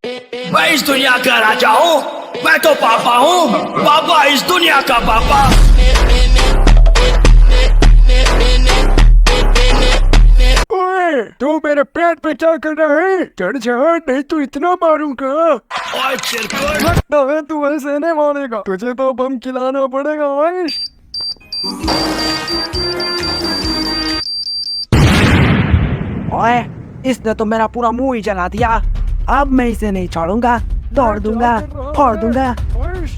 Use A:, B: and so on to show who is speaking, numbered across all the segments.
A: मैं इस दुनिया का राजा हूँ, मैं तो पापा हूँ, पापा इस दुनिया का पापा।
B: ओए, तू मेरे पेट पे क्या कर रहा है? चढ़ जा, नहीं तो इतना मारूंगा।
A: ओए चिरकुट,
B: लगता है तू ऐसे नहीं मानेगा, तुझे तो बम खिलाना पड़ेगा। ओए
C: ओए, इसने तो मेरा पूरा मुंह ही जला दिया। अब मैं इसे नहीं छोड़ूंगा, तोड़ दूंगा, फोड़ दूंगा।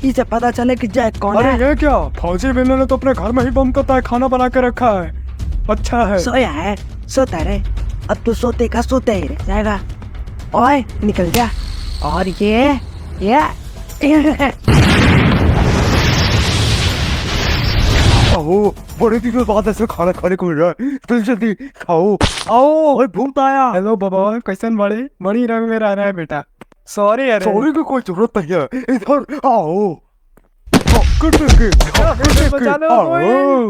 C: इसे पता चले कि जैक कौन
B: अरे
C: है।
B: ये क्या, फौजी बिल्लो ने तो अपने घर में ही बम का तय खाना बना के रखा है। अच्छा है।
C: सोया है, सोता रहे। अब तू सोते का सोते ही रह जाएगा। ओए निकल जा। और ये
B: ओह, बड़े दिनों बाद ऐसे खाना खाने को मिल रहा है। जल्दी जल्दी खाओ। आओ, ओए भूत आया। हेलो बाबा, कैसन बड़ी रंग में रह रहा है बेटा। सॉरी यार, सॉरी की कोई जरूरत नहीं है। इधर आओ।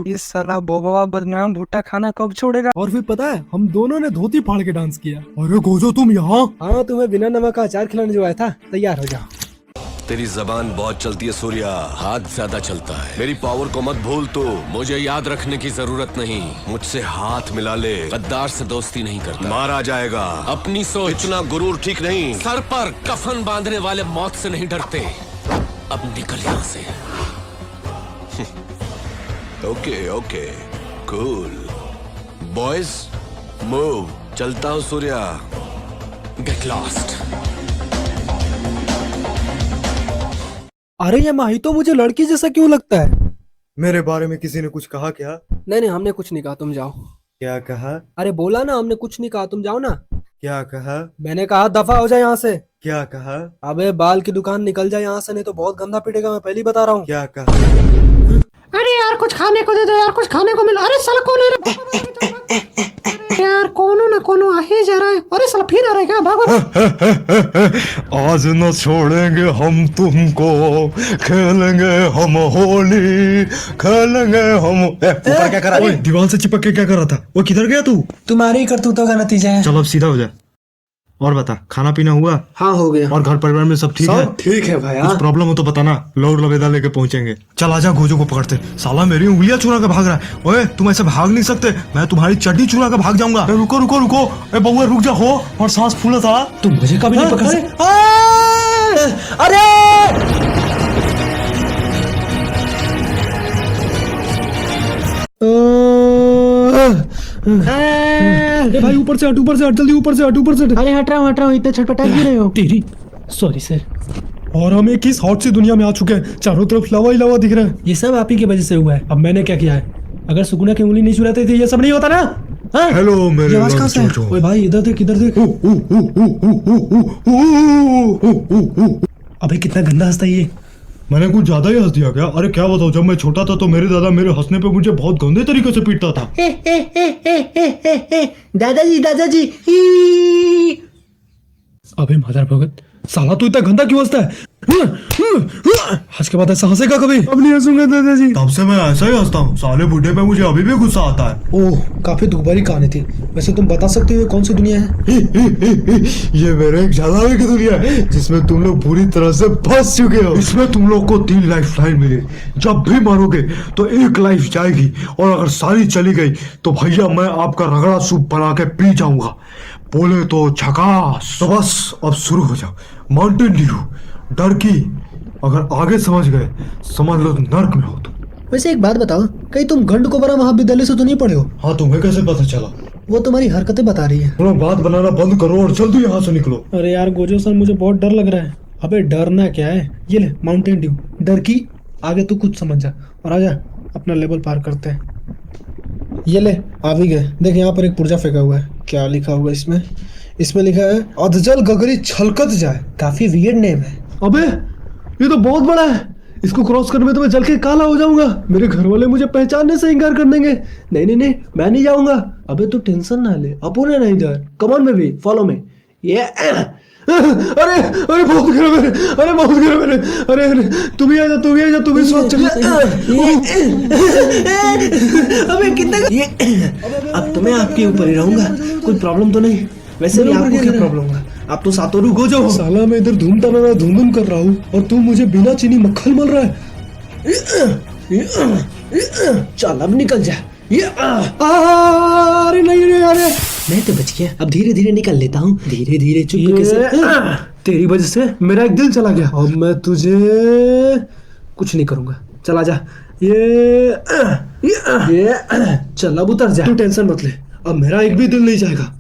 C: इस साला बोबा बदनाम भुट्टा खाना कब छोड़ेगा?
D: और फिर पता है हम दोनों ने धोती फाड़ के डांस किया।
B: अरे गोजो, तुम यहाँ?
D: हाँ, तुम्हें बिना नमक का अचार खिलाने जो आया था। तैयार हो जाओ।
E: तेरी जबान बहुत चलती है सूर्या, हाथ ज्यादा चलता है। मेरी पावर को मत भूल तू, मुझे याद रखने की जरूरत नहीं। मुझसे हाथ मिला ले, गद्दार से दोस्ती नहीं करता, मारा जाएगा। अपनी सोच, इतना गुरूर ठीक नहीं। सर पर कफन बांधने वाले मौत से नहीं डरते। अब निकल यहाँ से। Okay okay, cool boys, move. चलता हूँ सूर्या, गेट लॉस्ट।
D: अरे ये माही तो मुझे लड़की जैसा क्यों लगता है?
F: मेरे बारे में किसी ने कुछ कहा क्या?
D: नहीं नहीं, हमने कुछ नहीं कहा, तुम जाओ।
F: क्या कहा?
D: अरे बोला ना, हमने कुछ नहीं कहा, तुम जाओ ना।
F: क्या कहा?
D: मैंने कहा दफा हो जाए यहाँ से।
F: क्या कहा?
D: अबे बाल की दुकान निकल जाए यहाँ से, नहीं तो बहुत गंदा पिटेगा, मैं पहले ही बता रहा हूँ।
F: क्या कहा?
G: अरे यार कुछ खाने को दे दो यार, कुछ खाने को मिला। अरे साला कौन है रे? यार कोनो ना कोनो आ ही जा रहा है। अरे साला फिर आ रहा है क्या? भागो।
B: आज न छोड़ेंगे हम तुमको, खेलेंगे हम होली, खेलेंगे हम। ऊपर क्या कर रहा है? दीवार से चिपक के क्या कर रहा था? वो किधर गया तू?
D: तुम्हारी ही करतूतों का नतीजा है।
B: चलो अब सीधा हो जा। और बता, खाना पीना हुआ?
D: हाँ हो गया।
B: और घर परिवार में सब ठीक है?
D: ठीक है भाई।
B: कुछ प्रॉब्लम हो तो बताना, लौट लबेदा लेके पहुंचेंगे। चल आजा, गोजो को पकड़ते। साला मेरी उंगलियां चुरा के भाग रहा है। ओए तुम ऐसे भाग नहीं सकते, मैं तुम्हारी चड्डी चुरा के भाग जाऊंगा। रुको रुको रुको, ए बउआ रुक जा हो, और सांस फूला था।
D: तुम मुझे कभी नहीं पकड़ सकते। अरे
G: भाई ऊपर से हट, ऊपर से हट, जल्दी ऊपर से हट, ऊपर से हट।
C: अरे हट रहा हूँ, इतने छटपटा क्यों रहे हो?
G: तेरी सॉरी सर।
B: और हम एक किस हॉट सी दुनिया में आ चुके हैं, चारों तरफ लवा ही लवा दिख रहा है।
G: ये सब आप ही की वजह से हुआ है। अब मैंने क्या किया है? अगर सुगुना की उंगली नहीं चुराते थे ये सब नहीं होता ना। हाँ?
B: हेलो मेरे
G: ये आवाज कहाँ से है? ओए भाई इधर देख, इधर देख। अबे कितना गंदा हंसता है ये।
B: मैंने कुछ ज्यादा ही हंस दिया क्या? अरे क्या बताऊं, जब मैं छोटा था तो मेरे दादा मेरे हंसने पे मुझे बहुत गंदे तरीके से पीटता था।
C: दादाजी दादाजी।
G: अबे मादर भगत, साला तू इतना गंदा क्यों हंसता है? आज के बाद ऐसा हंसेगा कभी?
B: अब नहीं हंसूंगा दादाजी। तब से मैं ऐसा ही हंसता हूँ। साले बूढ़े पे मुझे अभी भी गुस्सा आता है।
G: ओह, काफी दुखभरी कहानी थी। वैसे तुम बता सकते हो ये कौन सी दुनिया है?
B: ये मेरे एक जलावे की दुनिया है जिसमें तुम लोग पूरी तरह से फंस चुके हो। इसमें तुम लोग को 3 लाइफ लाइन मिली। जब भी मरोगे तो 1 लाइफ जाएगी, और अगर सारी चली गई तो भैया मैं आपका रगड़ा सूप बना के पी जाऊंगा। बोले तो झकास। तो बस अब शुरू हो जाओ। माउंटेन ड्यू, डर की, अगर आगे समझ गए समझ लो नर्क में हो तुम।
D: वैसे एक बात बताओ, कहीं तुम गंडकोबरा महाविद्यालय से तो नहीं पढ़े हो?
B: हाँ, तुम्हें कैसे पता चला?
D: वो तुम्हारी हरकतें बता रही है।
B: थोड़ा बात बनाना बंद करो और जल्दी यहाँ से निकलो।
G: अरे यार गोजो सर, मुझे बहुत डर लग रहा है। अबे डरना क्या है? ये ले माउंटेन ड्यू, डर की, आगे तू कुछ समझ जा और आजा, अपना लेवल पार करते हैं। ये ले, आ भी गए। देख यहाँ पर एक पुर्जा फेंका हुआ है। क्या लिखा हुआ इसमें? इसमें लिखा है अधजल गगरी छलकत जाए। काफी वियर्ड नेम है। अबे ये तो बहुत बड़ा है, इसको क्रॉस करने में तो मैं जल के काला हो जाऊंगा। मेरे घर वाले मुझे पहचानने से इनकार कर देंगे। नहीं नहीं नहीं, मैं नहीं जाऊंगा। अबे तू टेंशन ना ले, अपुन है ना इधर। Come on baby, follow me. ये अरे अरे बहुत गिरा मेरे, अरे बहुत गिरा मेरे। अरे अरे तू भी आ जा, तू भी आ जा, तू भी सोच।
C: अबे कितना अब तो मैं आपके ऊपर ही रहूंगा, कोई प्रॉब्लम तो नहीं? वैसे भी आपको क्या प्रॉब्लम होगा?
G: अब तो सातोरु गोजो हो। साला मैं इधर धूम धूम कर रहा हूँ और तू मुझे बिना चीनी मक्खन मल रहा है। चल अब निकल जा। अरे नहीं रे, अरे
D: मैं तो बच गया, अब धीरे धीरे निकल लेता हूँ, धीरे धीरे चुपके से।
G: तेरी वजह से मेरा एक दिल चला गया। अब मैं तुझे कुछ नहीं करूंगा, चला जा। ये चल अब उतर जा, तू टेंशन मत ले, अब मेरा एक भी दिल नहीं जाएगा।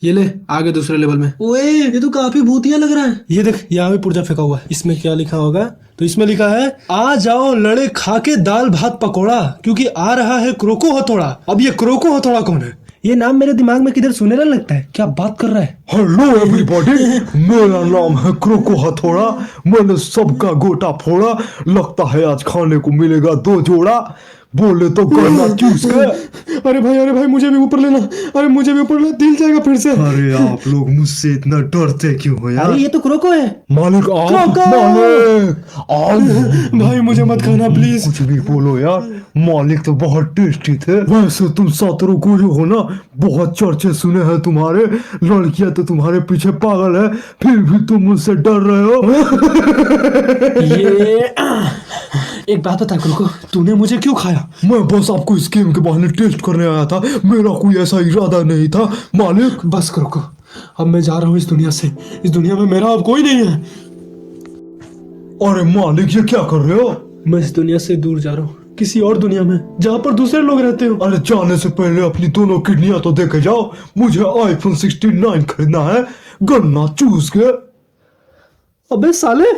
G: ये ले आगे दूसरे लेवल में। ओए ये तो काफी भूतिया लग रहा है। ये देख यहाँ पे पुर्जा फेंका हुआ है, इसमें क्या लिखा होगा? तो इसमें लिखा है आ जाओ लड़े खाके दाल भात पकौड़ा, क्योंकि आ रहा है क्रोको हथौड़ा। अब ये क्रोको हथौड़ा कौन है? ये नाम मेरे दिमाग में किधर सुनेरा लगता है। क्या बात कर रहा है?
B: हेलो एवरीबॉडी, मेरा नाम है क्रोको हथौड़ा। मैंने सबका गोटा फोड़ा, लगता है आज खाने को मिलेगा 2 जोड़ा। बोले तो गन्ना चूस के।
G: अरे भाई मुझे भी ऊपर लेना। अरे मुझे भी ऊपर लेना, दिल जाएगा फिर से।
B: अरे आप लोग मुझसे इतना डरते क्यों हो यार?
G: अरे ये तो क्रोको है।
B: मालिक आप, मालिक
G: भाई मुझे मत खाना प्लीज।
B: कुछ भी बोलो यार, मालिक तो बहुत टेस्टी थे। वैसे तुम सातरों को जो हो ना, बहुत चर्चे सुने हैं तुम्हारे, लड़कियां तो तुम्हारे पीछे पागल है, फिर भी तुम मुझसे डर रहे हो।
G: ये एक बात बता क्रोको, तूने मुझे क्यों खाया?
B: मैं बस आपको इस गेम के बहाने टेस्ट करने आया था, मेरा कोई ऐसा इरादा नहीं था मालिक।
G: बस क्रोको, अब मैं जा रहा हूँ इस दुनिया से। इस दुनिया में मेरा अब कोई नहीं है।
B: अरे मालिक ये क्या कर रहे हो?
G: मैं इस दुनिया से दूर जा रहा हूँ, किसी और दुनिया में जहाँ पर दूसरे लोग रहते हो।
B: अरे जाने से पहले अपनी दोनों किडनियां तो देखे जाओ। मुझे iPhone 69 खरीदना है, गन्ना चूस के।
G: अबे साले,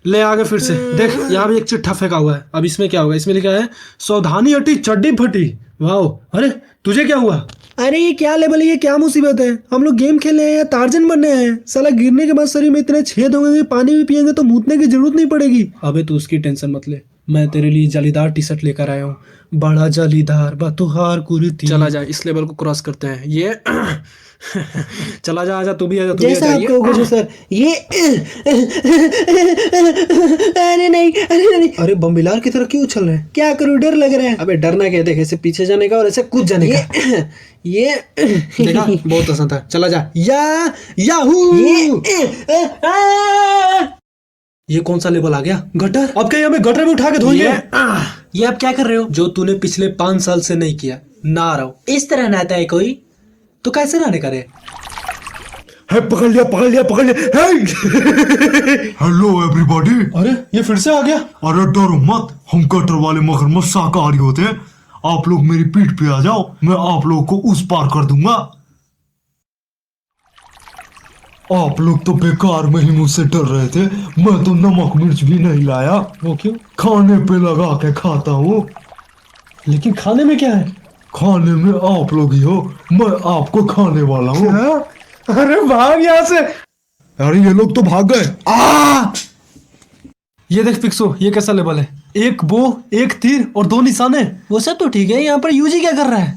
G: ले आगे फिर से देख, यहाँ भी एक चिट्ठा फेंका हुआ है। अब इसमें क्या होगा? इसमें लिखा है सावधानी हटी चड्डी फटी। वाह, अरे तुझे क्या हुआ? अरे ये क्या लेवल है, ये क्या मुसीबत है? हम लोग गेम खेल रहे हैं या टार्जन बनने हैं? साला गिरने के बाद शरीर में इतने छेद होंगे, पानी भी पिएंगे तो मूतने की जरूरत नहीं पड़ेगी। अबे तू उसकी टेंशन मत ले, मैं तेरे लिए जालीदार टी शर्ट लेकर आया हूँ, बड़ा जालीदार बातुहार कुर्ती। चला जा, इस लेवल को क्रॉस करते हैं। ये चला जा, आजा तू भी आजा, तू भी
D: जैसा
G: आजा।
D: आपको गुजो सर, ये अरे नहीं। अरे बम्बिलार की तरह क्यों उछल रहे हैं? क्या करूं, डर लग रहा है।
G: अबे डरना क्या, देख ऐसे पीछे जाने का और ऐसे कूद जाने का।
D: ये
G: देखा, बहुत आसान था। चला जा। याहू। ये कौन सा लेवल आ गया? गटर। अब क्या हमें गटर में उठा के धोएंगे?
D: ये आप क्या कर रहे हो?
G: जो तूने पिछले 5 साल से नहीं किया, ना रहो।
D: इस तरह नहाता है कोई?
G: तो कैसे नहाने का रे?
B: है, पकड़ लिया। Hello everybody.
G: अरे ये फिर से आ गया।
B: अरे डरो मत, हम कटर वाले मगरमच्छ शाकाहारी होते हैं। आप लोग मेरी पीठ पे आ जाओ, मैं आप लोगों को उस पार कर दूंगा। आप लोग तो बेकार में ही मुझसे डर रहे थे, मैं तो नमक मिर्च भी नहीं लाया।
G: वो क्यों?
B: खाने पे लगा के खाता हूँ।
G: लेकिन खाने में क्या है?
B: खाने में आप लोग ही हो, मैं आपको खाने वाला हूँ।
G: अरे भाग यहाँ से।
B: अरे ये लोग तो भाग गए।
G: ये देख पिक्सो, ये कैसा लेवल है? 1 बो, 1 तीर और 2 निशाने।
D: वो सब तो ठीक है, यहाँ पर यूजी क्या कर रहा है?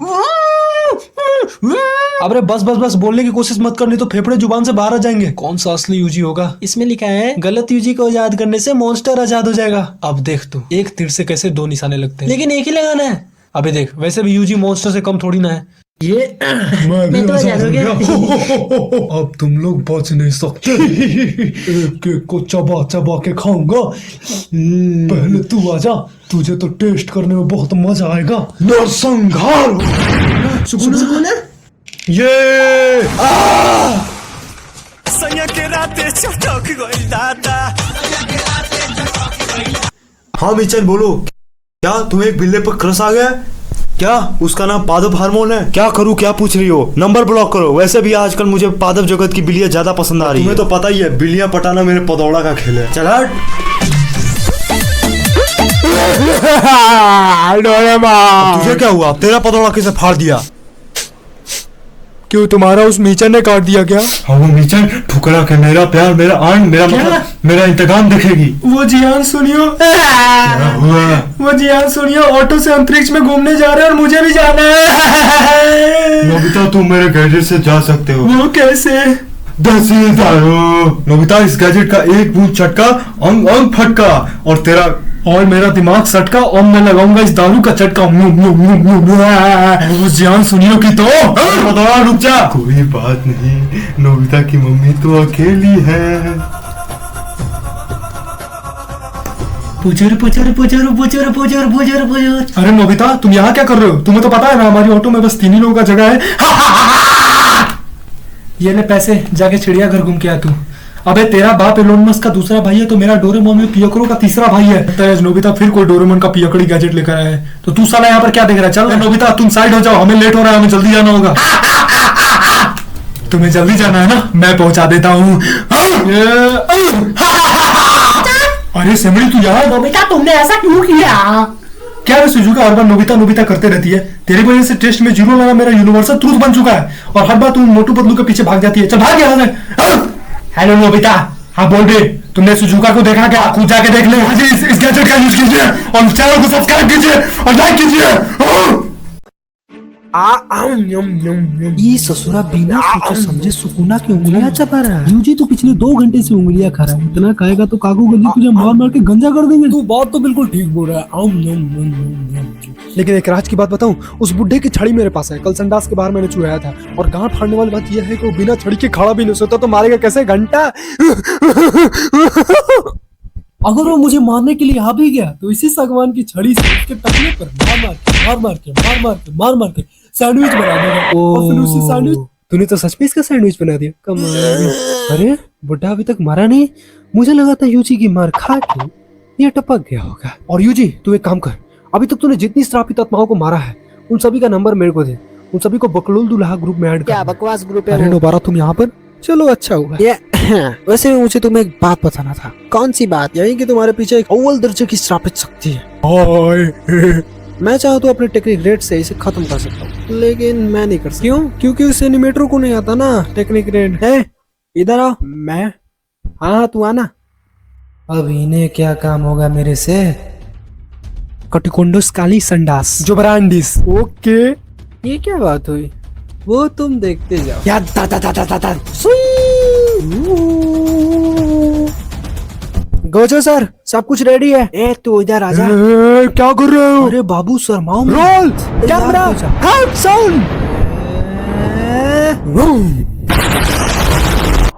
G: अबे बस बोलने की कोशिश मत कर, नहीं तो फेफड़े जुबान से बाहर आ जाएंगे। कौन सा असली यूजी होगा?
D: इसमें लिखा है गलत यूजी को आजाद करने से मॉन्स्टर आजाद हो जाएगा।
G: अब देख तू, 1 तीर से कैसे 2 निशाने लगते हैं।
D: लेकिन एक ही लगाना है।
G: अबे देख, वैसे भी यूजी मॉन्स्टर से कम थोड़ी ना है।
B: मैं भी
D: मैं तो
B: आजाद
D: आजाद
B: हो
D: हो
B: गया।
D: गया।
B: अब तुम लोग बच नहीं सकते। एक एक को चबा के खाऊंगा। पहले तू आजा, तुझे तो टेस्ट करने में बहुत मजा आएगा। नरसंहार।
D: सुकून है।
B: ये
F: हाँ मिचन बोलो, क्या तुम्हें एक बिल्ले पर क्रश आ गया? क्या उसका नाम पादप हार्मोन है? क्या करूँ, क्या पूछ रही हो? नंबर ब्लॉक करो। वैसे भी आजकल मुझे पादप जगत की बिल्लियां ज्यादा पसंद आ रही है। तुम्हें तो पता ही है, बिल्लियां पटाना मेरे पदौड़ा का खेल है। चल हट। तुझे क्या हुआ? तेरा पदौड़ा किसे फाड़ दिया?
B: क्यों, तुम्हारा उस मीचन ने काट दिया क्या? हाँ वो मीचन ठुकरा के मेरा प्यार, मेरा आन, मेरा मतलब मेरा इंतकाम देखेगी।
G: वो जियान सुनियो, वो जियान सुनियो, ऑटो से अंतरिक्ष में घूमने जा रहे हैं और मुझे भी जाना है।
B: नोबिता तुम मेरे गैजेट से जा सकते हो।
G: वो कैसे?
B: नोबिता इस गैजेट का एक बूंद चटका अंग अंग फटका और तेरा
G: और मेरा दिमाग सटका और मैं लगाऊंगा इस दारू का चटका। उस जान सुनियो की तो बताओ, रुक जा।
F: कोई बात नहीं, नोबिता की मम्मी तो अकेली है।
G: Future future future future future future future. अरे नोबिता, तुम यहाँ क्या कर रहे हो? तुम्हें तो पता है ना हमारी ऑटो में बस 3 ही लोगों का जगह है। ये ले पैसे, जाके चिड़ियाघर घूम के आ तू। अबे तेरा बाप एलोन मस्क का दूसरा भाई है तो मेरा डोरेमोन में पियकरो का तीसरा भाई है। लगता है नोबिता फिर कोई डोरेमोन का पियकड़ी गैजेट लेकर आया है। तो तू साला यहाँ पर क्या देख रहा है? चल नोबिता तुम साइड हो जाओ, हमें लेट हो रहा है, हमें जल्दी जाना होगा। तुम्हें जल्दी जाना है ना, मैं पहुंचा देता हूँ। अरे सिमरी तू यहाँ।
H: नोबिता तुमने ऐसा क्यों किया?
G: क्या रे सुजुका, हर बार नोबिता नोबिता करते रहती है। तेरी वजह से टेस्ट में 0 लाना मेरा यूनिवर्सल ट्रूथ बन चुका है और हर बार तुम मोटू पतलू के पीछे भाग जाती है। चल भाग यहाँ से। हेलो नोबिता, हाँ बोल बे, तुमने सुजुका को देखा क्या? खुद जाके देख ले। इस गैजेट का यूज कीजिए और चैनल को सब्सक्राइब कीजिए और लाइक कीजिए।
D: ये ससुरा बिना सोचे समझे सुकुना की उंगलियां चबा रहा है। यूजी तो पिछले 2 घंटे से उंगलियां खा रहा है। इतना खाएगा तो काकू गंजी तुझे मार मार के गंजा कर देंगे।
B: तू बात तो बिल्कुल ठीक बोल रहा है।
D: लेकिन एक राज की बात बताऊं, उस बुड्ढे की छड़ी मेरे पास है। कल संडास के बाहर मैंने चुराया था। और गांठ फाड़ने वाली बात यह है कि वो बिना छड़ी के खड़ा भी नहीं सोता तो मारेगा कैसे? घंटा। अगर वो मुझे मारने के लिए आ भी गया तो इसी सागवान की छड़ी से उसके टखने पर मार मार के सैंडविच बना देगा। और फिर उसी सैंडविच। तूने तो सच में इसका सैंडविच बना दिया, कमाल। अरे बुड्ढा अभी तक मारा नहीं। मुझे लगा था यूजी की मार खा के ये टपक गया होगा। और यूजी तू एक काम कर, अभी तक तूने जितनी श्रापित आत्माओं को मारा है उन सभी का नंबर मेरे को दे। उन सभी को बकलोल दुल्हा ग्रुप में ऐड कर।
C: क्या बकवास ग्रुप है?
D: अरे दोबारा तुम यहाँ पर? चलो अच्छा हुआ। वैसे मुझे तुम्हें एक बात बताना था। कौन सी बात? यही कि तुम्हारे पीछे एक अव्वल दर्जे की श्रापित शक्ति है। मैं चाहूँ तो अपने टेक्निक रेट से इसे खत्म कर सकता हूँ, लेकिन मैं नहीं कर सकता। क्यों? क्योंकि उस एनिमेटर को नहीं आता ना टेक्निक रेट है। इधर आओ। मैं? हाँ तू आना। अब इन्हें क्या काम होगा मेरे से? कटिकोंडोस काली संडास जो ब्रांडिस। ओके, ये क्या बात हुई? वो तुम देखते जाओ। या दा दा दा दा दा दा। गोजो सर, सब कुछ रेडी है। ए तू इधर आजा।
B: क्या कर रहे हो?
D: अरे बाबू शर्माओ मत।
B: Roll
D: camera
B: cut sound.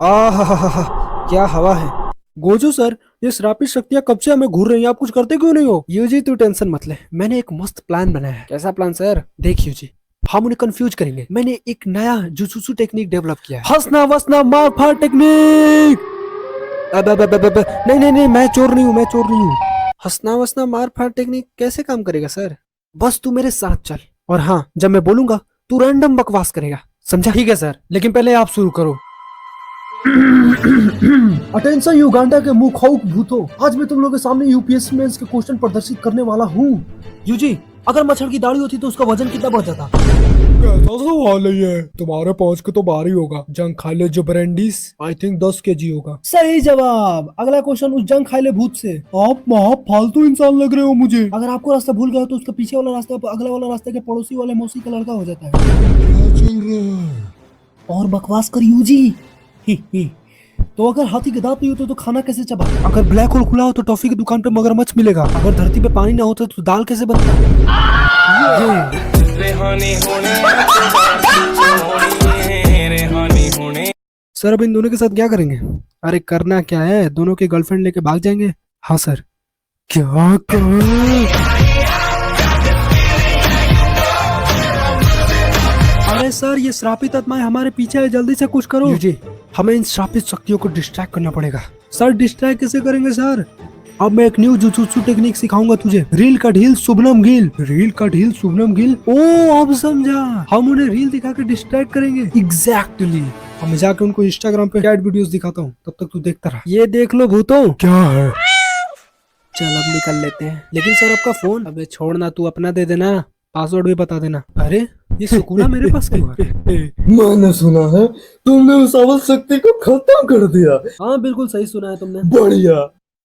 D: आहा, क्या हवा है। गोजो सर, ये श्रापित शक्तियां कब से हमें घूर रही हैं, आप कुछ करते क्यों नहीं हो? यूजी तू टेंशन मत ले, मैंने एक मस्त प्लान बनाया है। कैसा प्लान सर? देख यूजी, हम उन्हें कंफ्यूज करेंगे। मैंने एक नया जुजुत्सु टेक्निक डेवलप किया है। हंसना वसना मार फाड़ टेक्निक। नहीं, मैं चोर नहीं हूँ। हंसना वसना मार फाड़ टेक्निक कैसे काम करेगा सर? बस तू मेरे साथ चल और हाँ, जब मैं बोलूंगा तू रैंडम बकवास करेगा, समझा? ठीक है सर, लेकिन पहले आप शुरू करो। अटेंशन युगांडा के मुंह खाऊक भूतो, आज मैं तुम लोगों के सामने यूपीएससी मेंस के क्वेश्चन प्रदर्शित करने वाला हूँ। यूजी, अगर मच्छर की दाढ़ी होती तो उसका वजन कितना बढ़ जाता?
B: कैसा सवाल है ये? तुम्हारे पहुंच के तो बाहर ही होगा। जंग खा ले जो ब्रांडिस, आई थिंक 10 kg होगा।
D: सही जवाब। अगला क्वेश्चन उस जंग खाइले भूत से।
B: आप महा फालतू इंसान लग रहे हो मुझे।
D: अगर आपको रास्ता भूल गया तो उसका पीछे वाला रास्ता अगला वाला रास्ते के पड़ोसी वाले मौसी का लड़का हो जाता है।
B: क्या चल रहा है?
D: और बकवास कर यूजी। तो अगर हाथी के दांत नहीं होते तो खाना कैसे चबा? अगर ब्लैक होल खुला हो तो टॉफी की दुकान पे मगरमच्छ मिलेगा। अगर धरती पे पानी ना होता तो दाल कैसे बनता? सर अब इन दोनों के साथ क्या करेंगे? अरे करना क्या है, दोनों की गर्लफ्रेंड लेके भाग जाएंगे। हाँ सर। क्या अरे सर, ये श्रापित आत्माएं हमारे पीछे है, जल्दी से कुछ करो। जी, हमें इन श्रापित शक्तियों को डिस्ट्रैक्ट करना पड़ेगा। सर डिस्ट्रैक्ट कैसे करेंगे सर? अब मैं एक न्यू जुजुत्सु टेक्निक सिखाऊंगा तुझे। रील का ढील शुभनम गिल। रील का ढील शुभनम गिल। ओ अब समझा, हम उन्हें रील दिखा के डिस्ट्रैक्ट करेंगे। एग्जैक्टली। हम जाके उनको इंस्टाग्राम पे कैट वीडियोस दिखाता हूँ, तब तक तू देखता रहा। ये देख लो भूतों।
B: क्या है?
D: चल अब निकल लेते हैं। लेकिन सर आपका फोन? अबे छोड़ना, तू अपना दे देना, पासवर्ड भी बता देना। अरे ये सुकूना मेरे पास क्यों है?
B: मैंने सुना है तुमने उस अवल शक्ति को खत्म कर दिया।
D: हाँ बिल्कुल सही सुना है तुमने।
B: बढ़िया,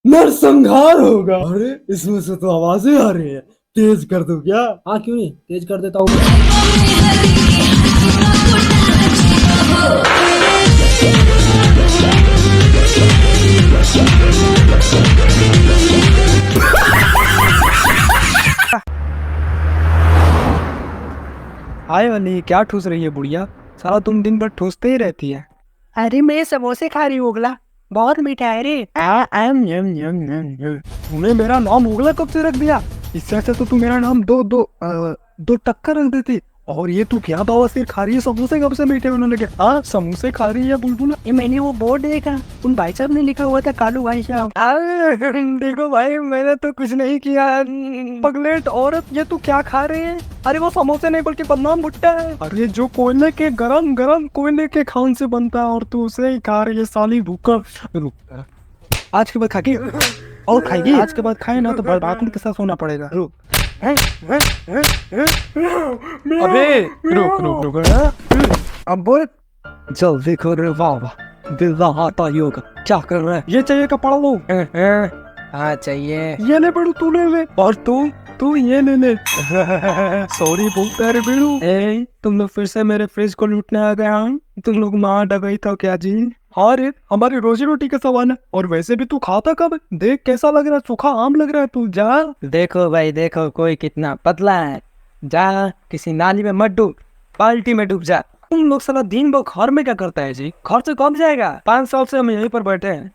B: नरसंहार होगा। अरे इसमें से तो आवाजें आ रही है, तेज कर दो क्या?
D: हाँ क्यों नहीं, तेज कर देता हूँ।
C: हाय वाली क्या ठूस रही है बुढ़िया? साला तुम दिन भर ठूसते ही रहती है। अरे मैं समोसे खा रही हूँ उगला, बहुत मीठा है रे। तूने मेरा नाम उगला कब से रख दिया? इससे अच्छा तो तू मेरा नाम दो टक्कर रख देती। और ये तू क्या बवासीर खा रही है? समोसे कब से मीठे होने लगे? हाँ समोसे खा रही है बुलबुल। ये मैंने वो बोर्ड देखा, उन भाई साहब ने लिखा हुआ था कालू भाई साहब। देखो भाई मैंने तो कुछ नहीं किया। पगलेट औरत, ये तू क्या खा रही है? अरे वो समोसे नहीं बल्कि बदनाम भुट्टा है। अरे जो कोयले के गरम गरम कोयले के खान से बनता है और तू उसे ही खा रही है साली भूखा। रुक, आज के बाद खा के और खाएगी? आज के बाद खाए ना तो बर्बाद के साथ सोना पड़ेगा। रुक अबे रुक अब बोल जल्दी कर रे बाबा। दिल्ला हाथा योगा क्या कर रहा है? ये चाहिए का पढ़ लो। हाँ चाहिए। ये ले पढ़ू, तू ले ले। और तू ये ले ले। सॉरी बोलता रे बेड़ू। तुम लोग फिर से मेरे फ्रिज को लूटने आ गए हैं? तुम लोग मार डगई था क्या जी? हाँ रे हमारी रोजी रोटी का सवाल है। और वैसे भी तू खाता कब? देख कैसा लग रहा है, सूखा आम लग रहा है तू। जा देखो भाई देखो कोई कितना पतला है। जा किसी नाली में मत डूब, बाल्टी में डूब जा। तुम लोग साला दिन भर घर में क्या करता है जी? घर से कब जाएगा? 5 साल से हम यहीं पर बैठे हैं।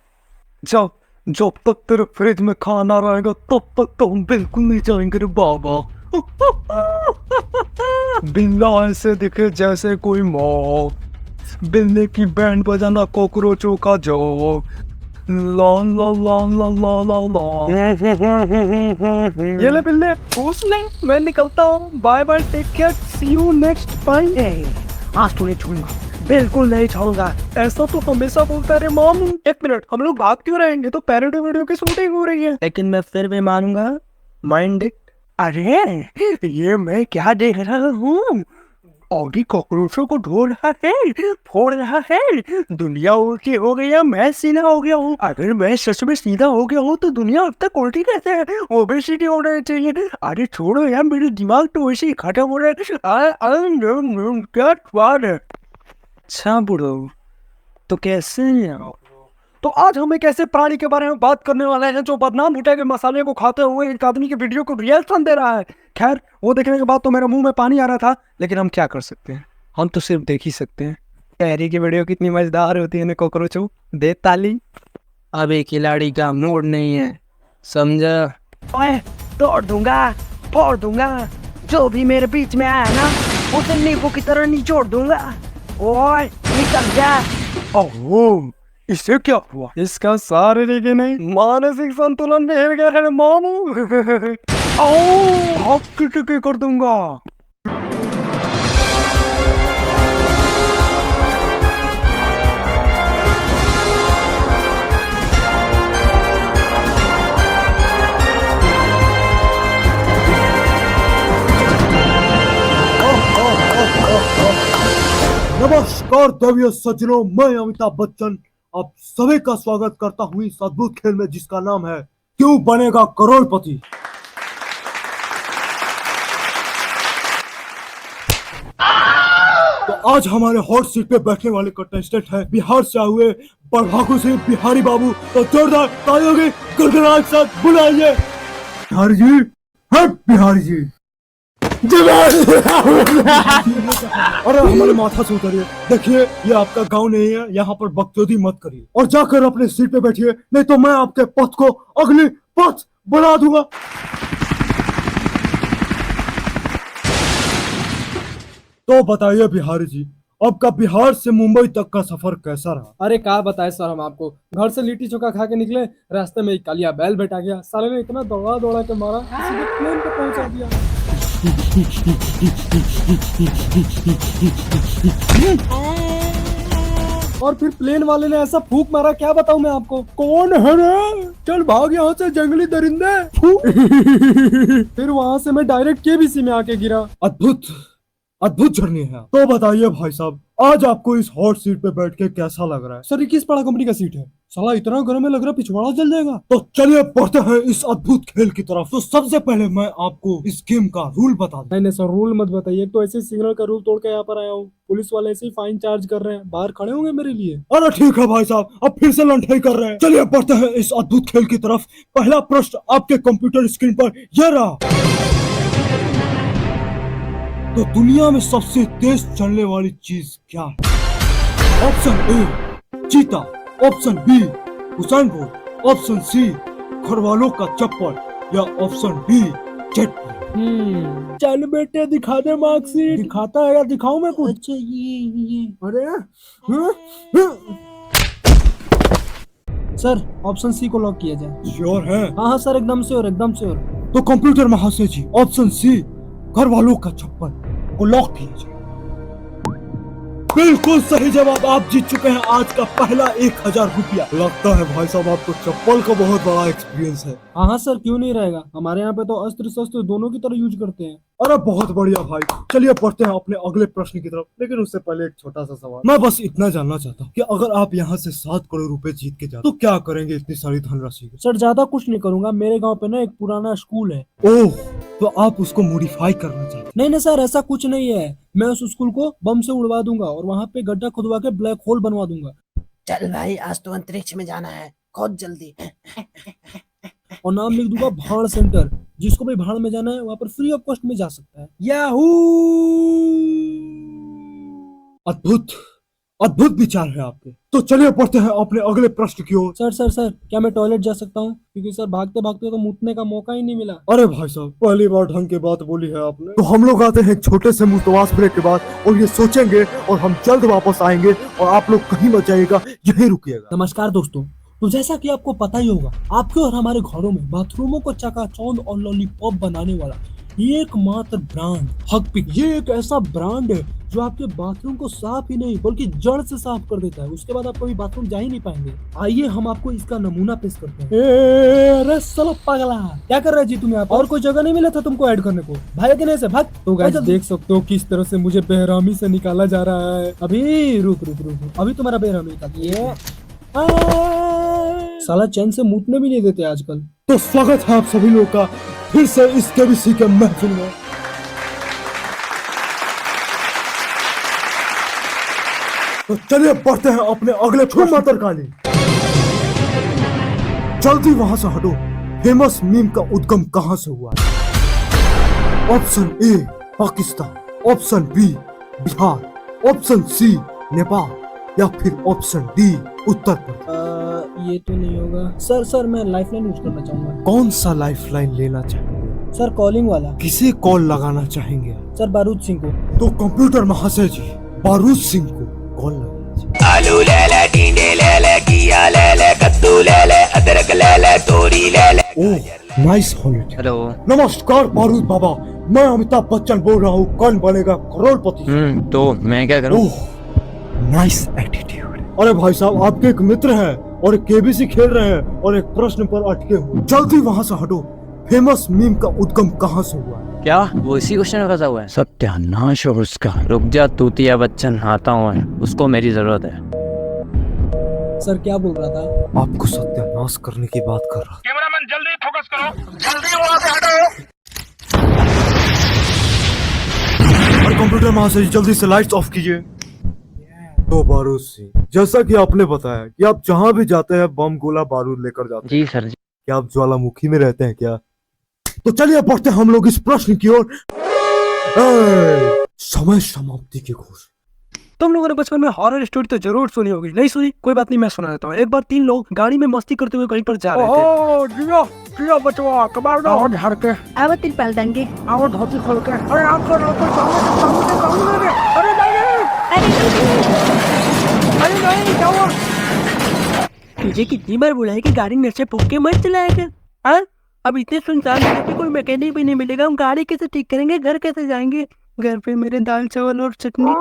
C: जब तक तेरे फ्रिज में खाना रहेगा तब तक तो हम बिल्कुल नहीं जाएंगे रे बाबा। बिल्ला ऐसे दिखे जैसे कोई मौत। बिल्ले की बैंड बजाना कॉकरोचों का जोक। ला ला ला ला ला ला ला। ये ले बिल्ले घूस ले, मैं निकलता हूँ। Bye bye, take care, see you next time. आज तू नहीं छोड़ूंगा, बिल्कुल नहीं छोड़ूंगा। ऐसा तो हमेशा बोलता है रे मॉम। एक मिनट, हम लोग भाग क्यों रहेंगे? तो पैरोडी वीडियो की शूटिंग हो रही है। लेकिन मैं फिर भी मानूंगा, माइंड इट। अरे ये मैं क्या देख रहा हूँ? ऑडी कॉकरोचों को ढो रहा है, फोड़ रहा है। दुनिया उल्टी हो गई है, मैं सीधा हो गया हूँ। अगर मैं सच में सीधा हो गया हूँ तो दुनिया अब तक उल्टी कैसे है? ओबेसिटी होना चाहिए। अरे छोड़ो यार, मेरे दिमाग तो वैसे ही खत्म हो रहा है। क्या बात है? अच्छा बुढ़ो, तो कैसे हैं? तो आज हम एक ऐसे प्राणी के बारे में बात करने वाले हैं जो बदनाम भुट्टे के मसाले को खाते हुए एक आदमी के वीडियो को रिएक्शन दे रहा है। खैर वो देखने के बाद तो मेरे मुंह में पानी आ रहा था, लेकिन हम क्या कर सकते हैं, हम तो सिर्फ देख ही सकते हैं। कैरी की वीडियो कितनी मजेदार होती है ना कॉकरोचों। दे ताली। अब एक खिलाड़ी का मूड नहीं है, समझा? ओए तोड़ दूंगा, फोड़ दूंगा, जो भी मेरे बीच में आया ना उसे नींबू की तरह निचोड़ दूंगा। ओए निकल जा। ओह इससे क्या हुआ? इसका शारीरिक नहीं मानसिक संतुलन बिगड़ गया है मामू। टिके कर दूंगा।
B: नमस्कार देवियों सज्जनों, मैं अमिताभ बच्चन आप सभी का स्वागत करता हूँ इस अद्भुत खेल में जिसका नाम है क्यों बनेगा करोड़पति। तो आज हमारे हॉट सीट पे बैठने वाले कंटेस्टेंट है बिहार से आए हुए बड़भागु से बिहारी बाबू। तो जोरदार तालियों की गड़गड़ाहट के साथ बुलाइए बिहारी जी। है बिहारी जी। अरे हमारे माथा से उतरिए। देखिए ये आपका गांव नहीं है, यहाँ पर बकचोदी मत करिए और जाकर अपने सीट पे बैठिए, नहीं तो मैं आपके पथ को अगली पथ बना दूंगा। तो बताइए बिहारी जी, आपका बिहार से मुंबई तक का सफर कैसा रहा?
D: अरे क्या बताए सर, हम आपको घर से लिट्टी चोखा खा के निकले, रास्ते में एक कालिया बैल बैठा गया, साले ने इतना दौड़ा दौड़ा के मारा सीधे प्लेन पे पहुंचा दिया। और फिर प्लेन वाले ने ऐसा फूंक मारा, क्या बताऊं मैं आपको। कौन है रे? चल भाग यहाँ से जंगली दरिंदे। फिर वहां से मैं डायरेक्ट केबीसी में आके गिरा।
B: अद्भुत जर्नी है। तो बताइए भाई साहब, आज आपको इस हॉट सीट पे बैठ के कैसा लग रहा है?
D: सर ये किस बड़ा कंपनी का सीट है? साला इतना गर्म है, लग रहा पिछवाड़ा जल जाएगा।
B: तो चलिए बढ़ते हैं इस अद्भुत खेल की तरफ। तो सबसे पहले मैं आपको इस गेम का रूल बता दूं।
D: नहीं सर, रूल मत बताइए। तो ऐसे सिग्नल का रूल तोड़ के यहाँ पर आया हूँ, पुलिस वाले ऐसे ही फाइन चार्ज कर रहे हैं, बाहर खड़े होंगे मेरे लिए।
B: अरे ठीक है भाई साहब, अब फिर से लंठाई कर रहे हैं। चलिए बढ़ते हैं इस अद्भुत खेल की तरफ। पहला प्रश्न आपके कंप्यूटर स्क्रीन पर यह रहा। तो दुनिया में सबसे तेज चलने वाली चीज क्या है? ऑप्शन ए चीता, option B Usain Bolt, option C घर वालों का चप्पल या ऑप्शन डी जेट प्लेन।
D: चल बेटे दिखा दे मार्कशीट। दिखाता है या दिखाऊं मैं कुछ? अच्छा ये अरे सर ऑप्शन सी को लॉक किया जाए।
B: श्योर है?
D: हाँ सर एकदम से और एकदम से और।
B: तो कंप्यूटर महाशय जी ऑप्शन सी घर वालों का चप्पल को लॉक किया जाए। बिल्कुल सही जवाब, आप जीत चुके हैं आज का पहला 1000 रुपया। लगता है भाई साहब आपको चप्पल का बहुत बड़ा एक्सपीरियंस है।
D: हाँ सर क्यों नहीं रहेगा, हमारे यहाँ पे तो अस्त्र शस्त्र दोनों की तरह यूज करते हैं।
B: अरे बहुत बढ़िया भाई, चलिए पढ़ते हैं अपने अगले प्रश्न की तरफ। लेकिन उससे पहले एक छोटा सा सवाल, मैं बस इतना जानना चाहता हूँ कि अगर आप यहाँ से 7 करोड़ रुपए जीत के जाते तो क्या करेंगे इतनी सारी धनराशि?
D: सर ज्यादा कुछ नहीं करूंगा, मेरे गाँव पे ना एक पुराना स्कूल है।
B: ओह, तो आप उसको मॉडिफाई करना चाहते?
D: नहीं नहीं सर ऐसा कुछ नहीं है, मैं उस स्कूल को बम से उड़वा दूंगा और वहाँ पे गड्ढा खुदवा के ब्लैक होल बनवा दूंगा।
H: चल भाई आज तो अंतरिक्ष में जाना है, खोद जल्दी।
D: और नाम लिख दूंगा भाड़ सेंटर, जिसको भी भाड़ में जाना है वहाँ पर फ्री ऑफ कॉस्ट में जा सकता है। याहू!
B: अद्भुत अद्भुत विचार है आपके। तो चलिए पढ़ते हैं अपने अगले प्रश्न की ओर।
D: सर क्या मैं टॉयलेट जा सकता हूँ? क्योंकि सर भागते भागते तो मुतने का मौका ही नहीं मिला।
B: अरे भाई साहब पहली बार ढंग की बात बोली है आपने। तो हम लोग आते हैं एक छोटे से मुतवास ब्रेक के बाद और ये सोचेंगे और हम जल्द वापस आएंगे और आप लोग कहीं मत जाइएगा, यहीं रुकिएगा।
D: नमस्कार दोस्तों, तो जैसा कि आपको पता ही होगा, आपके और हमारे घरों में बाथरूमों को चकाचौंध और लॉलीपॉप बनाने वाला एकमात्र ब्रांड हकपिक, ये एक ऐसा ब्रांड है जो आपके बाथरूम को साफ ही नहीं बल्कि जड़ से साफ कर देता है। उसके बाद आप कभी बाथरूम जा ही नहीं पाएंगे। आइए हम आपको इसका नमूना पेश करते हैं। अरे साला पागला, क्या कर रहे जी तुम यहाँ पर? और कोई जगह नहीं मिला था तुमको ऐड करने को? भाग के नहीं से भाग। तो गाइस देख सकते हो किस तरह से मुझे बेहरामी से निकाला जा रहा है। अभी रुक, अभी तुम्हारा बेहरामी निकाल। साला चैन से मुतने भी नहीं देते आजकल।
B: तो स्वागत है आप सभी लोग का फिर से इस केबीसी के महफिल में। तो चलिए पढ़ते हैं अपने अगले मातर काली। जल्दी वहां से हटो, फेमस मीम का उद्गम कहां से हुआ? Option A Pakistan, option B Bihar, option C Nepal या फिर ऑप्शन डी उत्तर प्रदेश।
D: ये तो नहीं होगा सर मैं लाइफलाइन यूज करना चाहूंगा।
B: कौन सा लाइफलाइन लेना चाहेंगे?
D: सर कॉलिंग वाला।
B: किसे कॉल लगाना चाहेंगे?
D: सर बारूद सिंह को।
B: तो कंप्यूटर महाशय जी बारूद सिंह को कॉल लगाना।
A: आलू ले ले, टींडे ले ले, घिया ले ले, कद्दू ले ले, अदरक ले ले, तोरी ले ले।
B: Oh nice holiday.
C: हेलो।
B: नमस्कार बारूद बाबा, मैं अमिताभ बच्चन बोल रहा हूँ, कौन बनेगा करोड़पति?
C: तो मैं क्या करूँ?
B: Oh nice attitude. अरे भाई साहब आपके एक मित्र हैं और एक केबीसी खेल रहे हैं और एक प्रश्न पर अटके हुए। जल्दी वहाँ से हटो, फेमस मीम का उद्गम कहाँ से हुआ?
C: क्या वो इसी क्वेश्चन में फंसा हुआ है? सत्यानाश और उसका। रुक जा तूतिया बच्चन, आता हूँ, उसको मेरी जरूरत है।
D: सर क्या बोल रहा था?
B: आपको सत्यानाश करने की बात कर रहा।
A: कैमरामैन जल्दी फोकस करो, जल्दी वहाँ से हटो।
B: और कंप्यूटर महाशय जल्दी से लाइट्स ऑफ कीजिए। तो बारूद सिंह, जैसा कि आपने बताया कि आप जहाँ भी जाते हैं बम गोला बारूद लेकर जाते हैं।
C: जी सर जी।
B: क्या आप ज्वालामुखी में रहते हैं क्या? तो चलिए पढ़ते हैं हम लोग इस प्रश्न की ओर। समय समाप्ति की घोषणा।
D: तुम लोगों ने बचपन में हॉरर स्टोरी तो जरूर सुनी होगी, नहीं सुनी? कोई बात नहीं, मैं सुना देता हूँ। एक बार 3 लोग गाड़ी में मस्ती करते हुए कहीं पर जा रहे थे। जिया बचवा कबाड़ दो और झाड़ के
I: अब तिरपाल देंगे।
D: और धोती खोल के अरे आपको सामने अरे नहीं क्या हुआ? तुझे कितनी बार बोला है कि गाड़ी नशे फूक के मत चलाया कर? हाँ अब इतने सुनसान है कि कोई मैकेनिक भी नहीं मिलेगा, हम गाड़ी कैसे ठीक करेंगे, घर कैसे जाएंगे? घर पे मेरे दाल चावल और चटनी।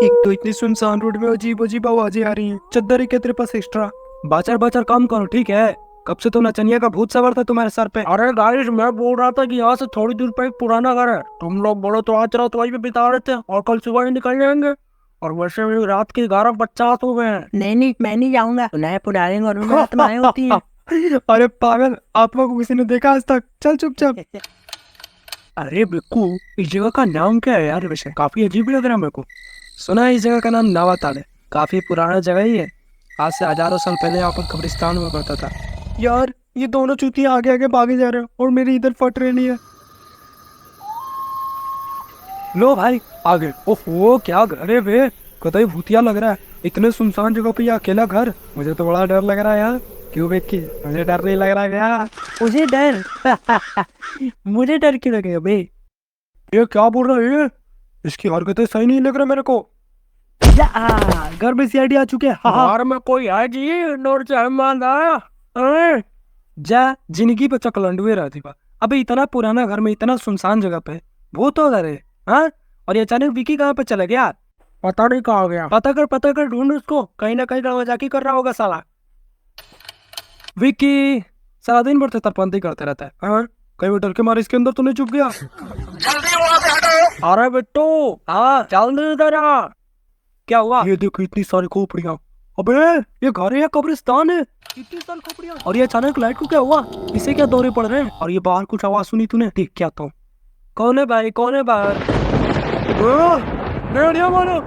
D: एक तो इतनी सुनसान रोड में अजीब अजीब आवाजें आ रही हैं। चद्दर है क्या तेरे पास एक्स्ट्रा? बाचर काम करो ठीक है। कब से तो नचनिया का भूत सवार था तुम्हारे सर पे? अरे गाइस मैं बोल रहा था कि यहाँ से थोड़ी दूर पर एक पुराना घर है, तुम लोग बोलो तो आज रात वहीं पे बिता रहे थे और कल सुबह ही निकल जाएंगे। और वैसे भी रात के 11:50 हो गए हैं।
I: नहीं मैं नहीं जाऊंगा, नए पुराने घरों में आत्माएं होती हैं।
D: अरे पागल, आत्मा को किसी ने देखा आज तक? चल चुपचाप। अरे बिक्कू, इस जगह का नाम क्या है यार? वैसे काफी अजीब लग रहा है मेरे को। सुना है इस जगह का नाम नावाताल है, काफी पुराना जगह ही है। आज से हजारों साल पहले यहाँ पर कब्रिस्तान हुआ करता था। यार ये दोनों चूतियां आगे आगे भागे जा रहे हैं और मेरी इधर फट रही है।
C: लो भाई आगे। ओहो क्या घर है बे, कतई भूतिया लग रहा है। इतने सुनसान जगह पे ये अकेला घर, मुझे तो बड़ा डर लग रहा है यार। क्यों बेकी, मुझे डर नहीं लग रहा है क्या?
I: मुझे डर मुझे डर क्यों लगेगा बे?
C: ये क्या बोल रहा है ये? इसकी हरकतें सही नहीं लग रहा मेरे को।
I: घर में सीआईडी आ चुके हैं।
C: बाहर में कोई है जी, नोर चाहे जा जिंदगी पे चकलंडुए रहती बा। अबे इतना पुराना घर में इतना सुनसान जगह पे भूत हो गए, हाँ? और ये अचानक विकी कहाँ पे चला गया?
G: पता नहीं कहाँ गया।
C: पता कर ढूंढ उसको, कहीं ना कहीं मजाकी कर रहा होगा साला। विकी सारा दिन भर तरपंती करते रहता है, हाँ? कहीं वो डर के मारे इसके अंदर तो नहीं छुप गया? अरे बेटो हाँ चल इधर आ। क्या हुआ? ये देखो इतनी सारी खोपड़ियाँ। अबे ये घर है या कब्रिस्तान है? इतनी सारी खोपड़ियाँ। और ये अचानक लाइट को क्या हुआ? इसे क्या दौरे पड़ रहे हैं? और ये बाहर कुछ आवाज सुनी तूने? देख क्या तो कौन है भाई, कौन है बाहर? भेड़िया मारो।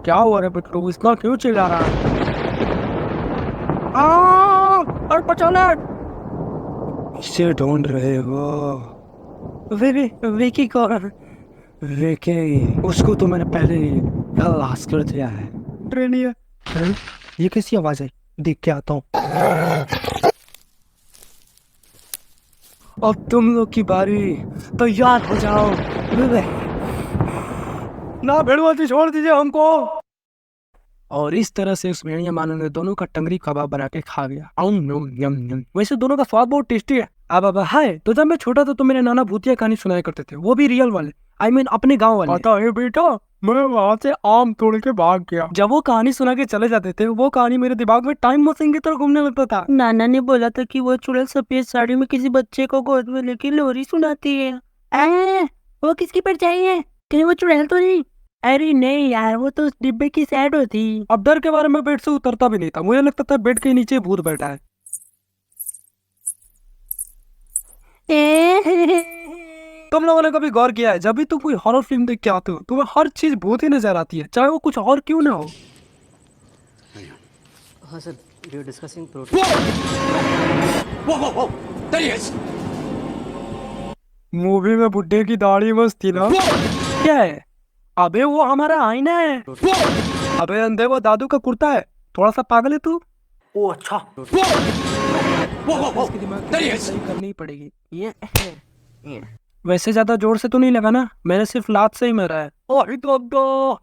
C: क्या हुआ रे बेटो, इतना क्यों चिल्ला रहा है? अरे बचा ले। इसे ढूंढ रहे हो?
I: विकी कौन?
C: विकी, उसको तो मैंने पहले ही खलास कर दिया है। ट्रेनी है। ये कैसी आवाज है? देख के आता हूँ। अब तुम लोग की बारी, तैयार हो जाओ। ना भेड़ुआ छोड़ दीजिए हमको। और इस तरह से उस भेड़िया मानव ने दोनों का टंगरी कबाब बना के खा गया। यम। वैसे दोनों का स्वाद बहुत टेस्टी है। अब हाय, तो जब मैं छोटा था तो मेरे नाना भूतिया कहानी सुनाया करते थे, वो भी रियल वाले, I mean अपने गांव वाले। पता है बेटा, मैं वहां से आम तोड़ के भाग गया। जब वो कहानी सुना के चले जाते थे, वो कहानी मेरे दिमाग में टाइम मशीन की तरह घूमने लगता था।
I: नाना ने बोला था कि वो चुड़ैल सफेद साड़ी में किसी बच्चे को गोद में लेके लोरी सुनाती है। वो किसकी परछाई है? कहीं वो चुड़ैल तो नहीं? अरे नहीं यार, वो तो उस डिब्बे की सैड होती।
C: अब डर के बारे में बेड से उतरता भी नहीं था, मुझे लगता था बेड के नीचे भूत बैठा है। तुम लोगों ने कभी गौर किया है, जब भी तुम कोई हॉरर फिल्म देख के आते हो तुम्हें हर चीज भूत ही नजर आती है, चाहे वो कुछ और क्यों ना हो।
I: हाँ sir, we are discussing
C: movie में बुड्ढे की दाढ़ी मस्त थी ना? क्या है? अबे वो हमारा आईना है। अबे अंधे वो दादू का कुर्ता है। थोड़ा सा पागल है तू। ओ अच्छा। इसके दिमाग की सही करनी ही पड़ेगी। वैसे ज्यादा जोर से तो नहीं लगा ना, मैंने सिर्फ लात से ही मारा है।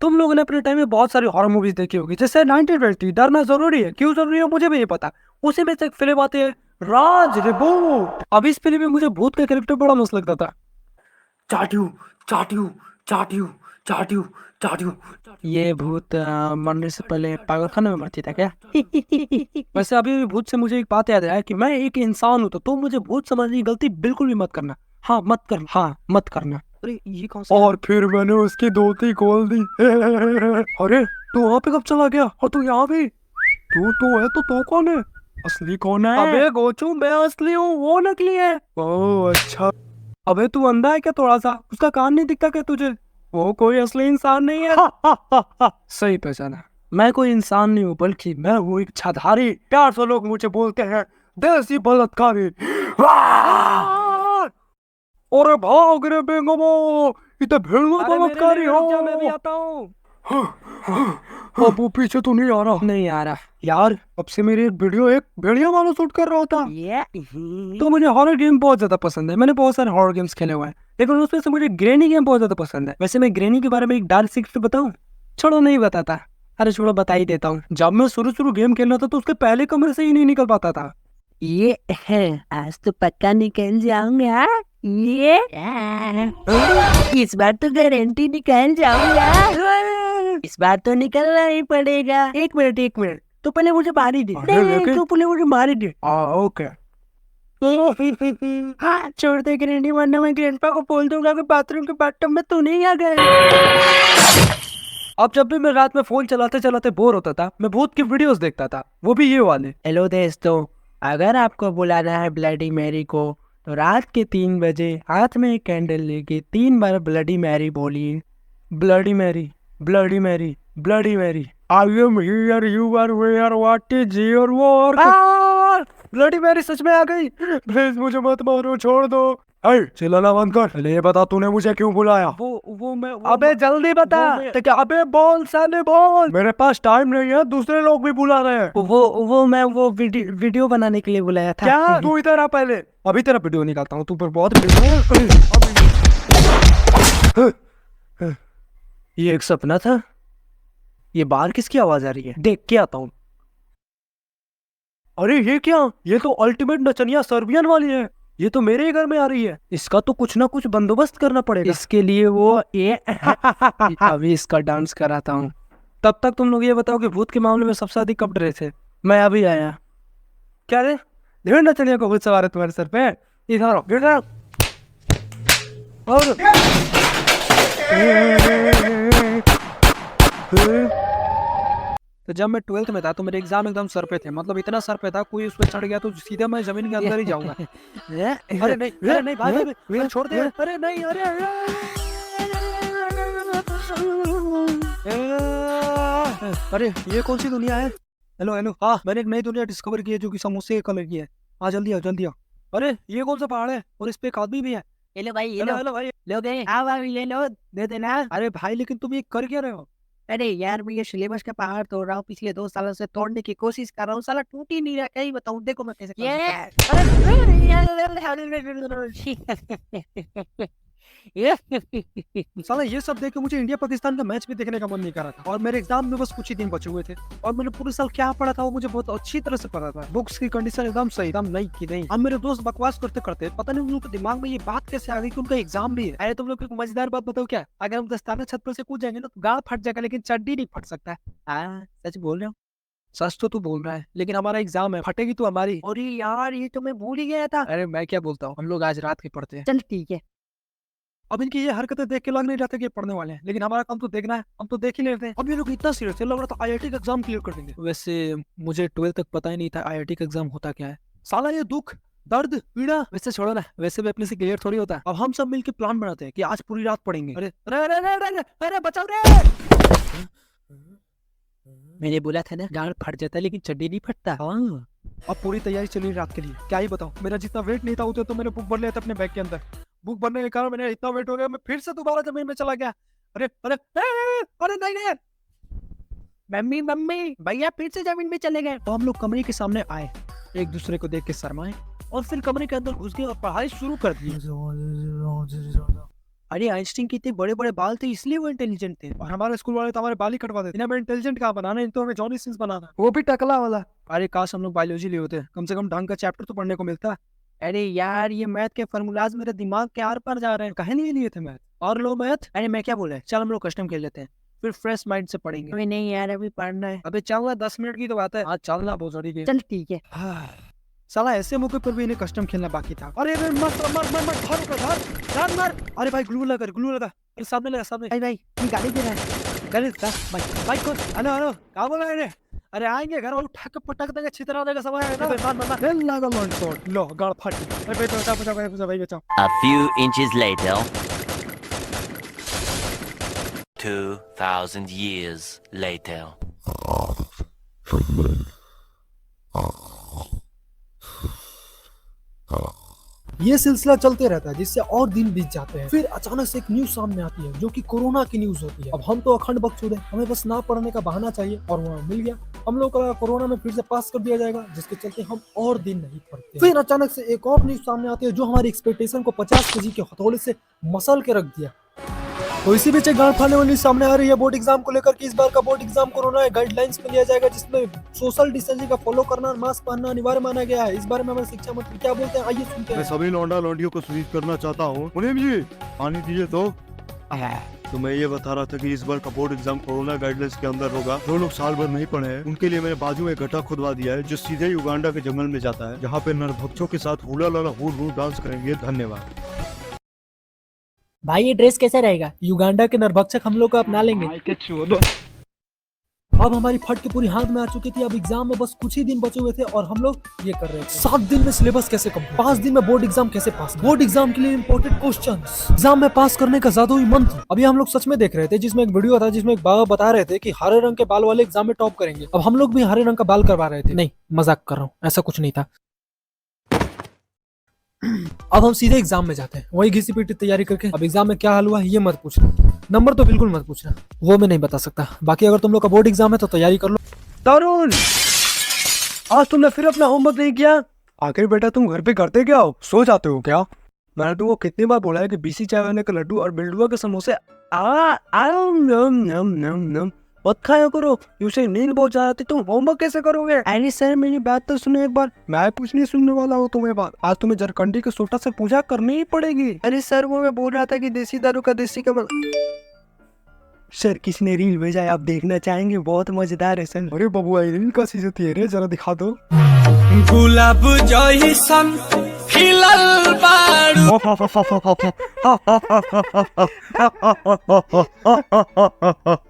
C: तुम लोगों ने अपने टाइम में बहुत सारी हॉरर मूवीज देखी होगी, जैसे 1920। डरना जरूरी है, क्यों जरूरी है मुझे भी नहीं पता। उसी में से एक फिल्म आती है राज रिबूट। अब इस फिल्म में मुझे भूत का कैरेक्टर बड़ा मस्त लगता था। चाटू चाटू चाटू चाटू चाटू। ये भूत मरने से पहले पागलखाने में मरती था क्या? वैसे अभी भी भूत से मुझे एक बात याद आया कि मैं एक इंसान हूँ, तो तुम मुझे भूत समझने की गलती बिल्कुल भी मत करना। हाँ मत करना। अरे ये कौन सा? और फिर मैंने उसकी धोती खोल दी। अरे तू वहाँ पे कब चला गया? और तू यहाँ भी? तू तो है तो कौन है? असली कौन है? अबे गोचू, मैं असली हूँ, वो नकली है। ओह अच्छा। अबे तू अंधा है क्या थोड़ा सा? उसका कान नहीं दिखता क्या तुझे? वो कोई असली इंसान नहीं है। सही पहचाना, मैं कोई इंसान नहीं हूँ, बल्कि मैं हूँ एक छाधारी। प्यार से लोग मुझे बोलते हैं देसी बलात्कारी। अरे भाग रे बेंगमो, इतने भेड़ुआ बलात्कारी हो। मैं भी आता हूँ। अब वो पीछे तो नहीं आ रहा? नहीं आ रहा यार, अब से मेरी एक वीडियो एक भेड़िया वाला शूट कर रहा था। तो मुझे हॉरर गेम बहुत ज्यादा पसंद है, मैंने बहुत सारे हॉरर गेम्स खेले हुए हैं, लेकिन उसमें से मुझे ग्रेनी गेम बहुत ज्यादा पसंद है। वैसे मैं ग्रेनी के बारे में एक डार्क सीक्रेट बताऊं? छोड़ो नहीं बताता। अरे छोड़ो बता ही देता हूँ। जब मैं शुरू गेम खेलना था तो उसके पहले कमरे से ही नहीं निकल पाता था।
I: ये है, आज तो पक्का निकल जाऊंगा। ये इस बार तो गारंटी निकल जाऊंगा। इस बार तो निकलना ही पड़ेगा। एक मिनट, तो पहले मुझे मार ही दे। तो पहले मुझे मार ही दे।
C: ओके।
I: हाँ छोड़ दे ग्रैंडी, वरना मैं ग्रैंडपा को बोल दूंगा कि बाथरूम के बाथटब में तू नहीं आ गया।
C: अब जब भी मैं रात में फोन चलाते चलाते बोर होता था, मैं भूत की वीडियोस देखता था, वो भी ये वाले।
I: हेलो दोस्तों, अगर आपको बुलाना है ब्लडी मैरी को, तो रात के 3 बजे हाथ में एक कैंडल लेके 3 बार ब्लडी मैरी बोलिए।
C: Bloody Mary, Bloody Mary, Bloody Mary. I am here, you are where, what is your work? Bloody Mary सच में आ गई। प्लीज मुझे मत मारो, छोड़ दो। अरे चिल्लाना बंद कर। पहले ये बता तूने मुझे क्यों बुलाया?
D: वो मैं
C: अबे जल्दी बता। तो क्या अबे बोल साले बोल। मेरे पास टाइम नहीं है, दूसरे लोग भी बुला रहे हैं।
D: वो मैं वो वीडियो बनाने के लिए बुलाया था।
C: क्या? तू इधर आ पहले, अभी तेरा वीडियो निकालता हूँ। तू पर बहुत
D: ये एक सपना था। ये बाहर किसकी आवाज आ रही है? देख के आता हूँ।
C: अरे ये क्या? ये तो अल्टीमेट नचनिया सर्बियन वाली है। ये तो मेरे ही घर में आ रही है।
D: इसका तो कुछ ना कुछ बंदोबस्त करना पड़ेगा। इसके लिए वो ये अभी इसका डांस कराता हूँ। तब तक तुम लोग ये बताओ कि भूत के मामले में सबसे अधिक कब डरे थे? मैं अभी आया।
C: क्या रे? ढेर नचनिया को भूत सवार है तुम्हारे सर पे। इधर आओ, इधर आओ। और तो जब मैं 12th में था तो मेरे एग्जाम एकदम सर पे थे, मतलब इतना सर पे था, कोई उस पर चढ़ गया तो सीधे मैं जमीन के अंदर ही जाऊंगा। अरे नहीं भाई भाई छोड़ दे। अरे नहीं, अरे अरे ये कौन सी दुनिया है? हेलो हेलो, हाँ मैंने एक नई दुनिया डिस्कवर की है जो कि समोसे के कलर की है। हाँ जल्दी आओ जल्दी आओ। अरे ये कौन सा पहाड़ है और इस पे एक आदमी भी है?
I: ये लो भाई, ये
C: हेलो
I: लो
C: हेलो भाई।
I: लो गए। आओ आओ, ये लो दे देना।
C: अरे भाई लेकिन तुम ये कर क्या रहे हो?
I: अरे यार मैं ये सिलेबस का पहाड़ तोड़ रहा हूँ, पिछले 2 सालों से तोड़ने की कोशिश कर रहा हूँ, साला टूट ही नहीं रहा। क्या ही बताऊँ, देखो मैं कैसे
C: साला ये सब देख के मुझे इंडिया पाकिस्तान का मैच भी देखने का मन नहीं कर रहा था। और मेरे एग्जाम में बस कुछ ही दिन बचे हुए थे और मैंने पूरे साल क्या पढ़ा था वो मुझे बहुत अच्छी तरह से पता था। बुक्स की कंडीशन एकदम सही, एकदम नई की नहीं। अब मेरे दोस्त बकवास करते करते पता नहीं उन लोगों के दिमाग में ये बात कैसे आ गई कि उनका एग्जाम भी है। अरे तुम लोग को एक मजेदार बात बताओ क्या? अगर हम दस्ताना छत पर से कूद जाएंगे ना तो गाड़ फट जाएगा, लेकिन चड्डी नहीं फट सकता। हाँ सच बोल रहे हो। सच तो तू बोल रहा है, लेकिन हमारा एग्जाम है, फटेगी तो हमारी।
I: अरे यार ये तो मैं भूल ही गया था।
C: अरे मैं क्या बोलता हूँ, हम लोग आज रात के पढ़ते हैं।
I: चल ठीक है।
C: अब इनकी ये हरकतें देख के लग नहीं जाता कि ये पढ़ने वाले हैं, लेकिन हमारा काम तो देखना है, हम तो देख ही लेते हैं। अब ये लोग इतना सीरियस है, लग रहा था आईआईटी का एग्जाम क्लियर कर देंगे। वैसे मुझे 12th तक पता ही नहीं था आईआईटी का एग्जाम होता क्या है। साला ये दुख दर्द पीड़ा वैसे छोड़ो ना, वैसे भी अपने से क्लियर थोड़ी होता है। अब हम सब मिलकर प्लान बनाते हैं कि आज पूरी रात पढ़ेंगे। अरे अरे अरे अरे अरे, अरे बचाओ रे।
I: मैंने बोला था ना गाड़ फट जाता है लेकिन चड्डी नहीं फटता।
C: हाँ अब पूरी तैयारी चली रात के लिए। क्या ही बताऊं, मेरा जितना वेट नहीं था उतना तो मैंने बुक भर लिया था अपने बैग के अंदर। बुक भरने के कारण मैंने इतना वेट हो गया, मैं फिर से दोबारा जमीन में चला गया। अरे अरे अरे नहीं नहीं।
I: मम्मी मम्मी भैया फिर से जमीन में चले गए।
C: तो हम लोग कमरे के सामने आए, एक दूसरे को देख के शर्माए और फिर कमरे के अंदर घुस गए और पढ़ाई शुरू कर दी। अरे आइंस्टीन के इतने बड़े बड़े बाल थे इसलिए वो इंटेलिजेंट थे, और हमारे स्कूल वाले तो हमारे बाल ही कटवा देते। इन्हें इंटेलिजेंट कहाँ बनाना, इन तो हमें जॉनी सिंस बनाना, वो भी टकला वाला। अरे काश हम लोग बायोलॉजी लिए होते, कम से कम ढंग का चैप्टर तो पढ़ने को मिलता।
I: अरे यार ये मैथ के फॉर्मूलाज मेरे दिमाग के आर पार जा रहे हैं।
C: कहे नहीं लिए थे मैथ और लो मैथ। अरे मैं क्या बोला, चल हम लोग कस्टम खेल लेते हैं, फिर फ्रेश माइंड से पढ़ेंगे।
I: अभी नहीं यार अभी पढ़ना है।
C: अबे चलना 10 मिनट की तो बात है, आज चलना बहुत जरूरी है।
I: चल ठीक है।
C: साला ऐसे मौके पर भी इन्हें कस्टम खेलना बाकी था। अरे अरे मत मत मत मत धर मार। अरे भाई ग्लू लगा, ग्लू लगा। अरे सामने लगा, सामने।
I: भाई भाई ये गाड़ी दे रहा है।
C: गाड़ी भाई भाई कौन? हेलो हेलो क्या बोल रहे हैं? अरे आएंगे घर और ठक पटक देंगे, छितरा देगा सब आएगा। मार लगा लॉन शॉट, लो गाड़ फट। अरे बचाओ बचाओ बचाओ भाई बचाओ।
J: A few inches later. 2,000 years later.
G: ये सिलसिला चलते रहता है जिससे और दिन बीत जाते हैं। फिर अचानक से एक न्यूज सामने आती है जो कि कोरोना की न्यूज होती है। अब हम तो अखंड बकचोद हैं, हमें बस ना पढ़ने का बहाना चाहिए और वो मिल गया। हम लोग का कोरोना में फिर से पास कर दिया जाएगा, जिसके चलते हम और दिन नहीं पढ़ते। फिर अचानक से एक और न्यूज सामने आती है जो हमारी एक्सपेक्टेशन को 50 kg के हथौड़े से मसल के रख दिया। तो इसी बीच एक गांड फाड़ने वाली सामने आ रही है बोर्ड एग्जाम को लेकर कि इस बार का बोर्ड एग्जाम कोरोना गाइडलाइंस में लिया जाएगा, जिसमें सोशल डिस्टेंसिंग का फॉलो करना, मास्क पहनना अनिवार्य माना गया है। इस बारे में हमारे शिक्षा मंत्री क्या बोलते हैं, आइए सुनते हैं।
B: सभी लौंडा लौंडियों को सूचित करना चाहता हूँ। मुनीम जी पानी दीजिए। तो मैं ये बता रहा था कि इस बार का बोर्ड एग्जाम कोरोना गाइडलाइंस के अंदर होगा। जो लोग साल भर नहीं पढ़े हैं उनके लिए मैंने बाजू में गड्ढा खुदवा दिया है जो सीधे युगांडा के जंगल में जाता है, जहाँ पे नरभक्षों के साथ हुला लाला हुर हुर डांस करेंगे। धन्यवाद।
D: भाई ये ड्रेस कैसा रहेगा? युगांडा के नरभक्षक हम लोग को अपना लेंगे।
G: अब हमारी फट के पूरी हाथ में आ चुकी थी। अब एग्जाम में बस कुछ ही दिन बचे हुए थे और हम लोग ये कर रहे थे 7 दिन में सिलेबस कैसे कंप्लीट, 5 दिन में बोर्ड एग्जाम कैसे पास, बोर्ड एग्जाम के लिए इंपॉर्टेंट क्वेश्चंस, एग्जाम में पास करने का जादुई मंत्र। अभी हम लोग सच में देख रहे थे जिसमें एक वीडियो था जिसमें एक बाबा बता रहे थे कि हरे रंग के बाल वाले एग्जाम में टॉप करेंगे। अब हम लोग भी हरे रंग का बाल करवा रहे थे। नहीं मजाक कर रहा हूँ, ऐसा कुछ नहीं था।
D: अब हम सीधे एग्जाम में जाते हैं, वही घिसी पीटी तैयारी करके। अब एग्जाम में क्या हाल हुआ ये मत पूछना, नंबर तो बिल्कुल मत पूछना, वो मैं नहीं बता सकता। बाकी अगर तुम लोग का बोर्ड एग्जाम है तो तैयारी कर लो।
C: तरुण, आज तुमने फिर अपना होमवर्क नहीं किया? आखिर बेटा तुम घर पे करते क्या हो, सो जाते हो क्या? मैंने तुमको कितनी बार बोला है कि बीसी चाय वाले के लड्डू और बिल्डुआ के समोसे मत खाया करो, उसे नींद बहुत ज्यादा आती, तुम होमवर्क कैसे करोगे? अरे सर मेरी बात तो सुनो एक बार। मैं कुछ नहीं सुनने वाला हूँ तुम्हें बात, आज तुम्हें जरकंडी के सोटा से पूजा करनी ही पड़ेगी। अरे सर वो मैं बोल रहा था कि देसी दारू का देसी का सर किसी ने रील भेजा है, आप देखना चाहेंगे, बहुत मजेदार है सर। अरे बबुआ रील कैसी होती है रे, जरा दिखा दो।
A: गुलाब जैसन खिलल बारू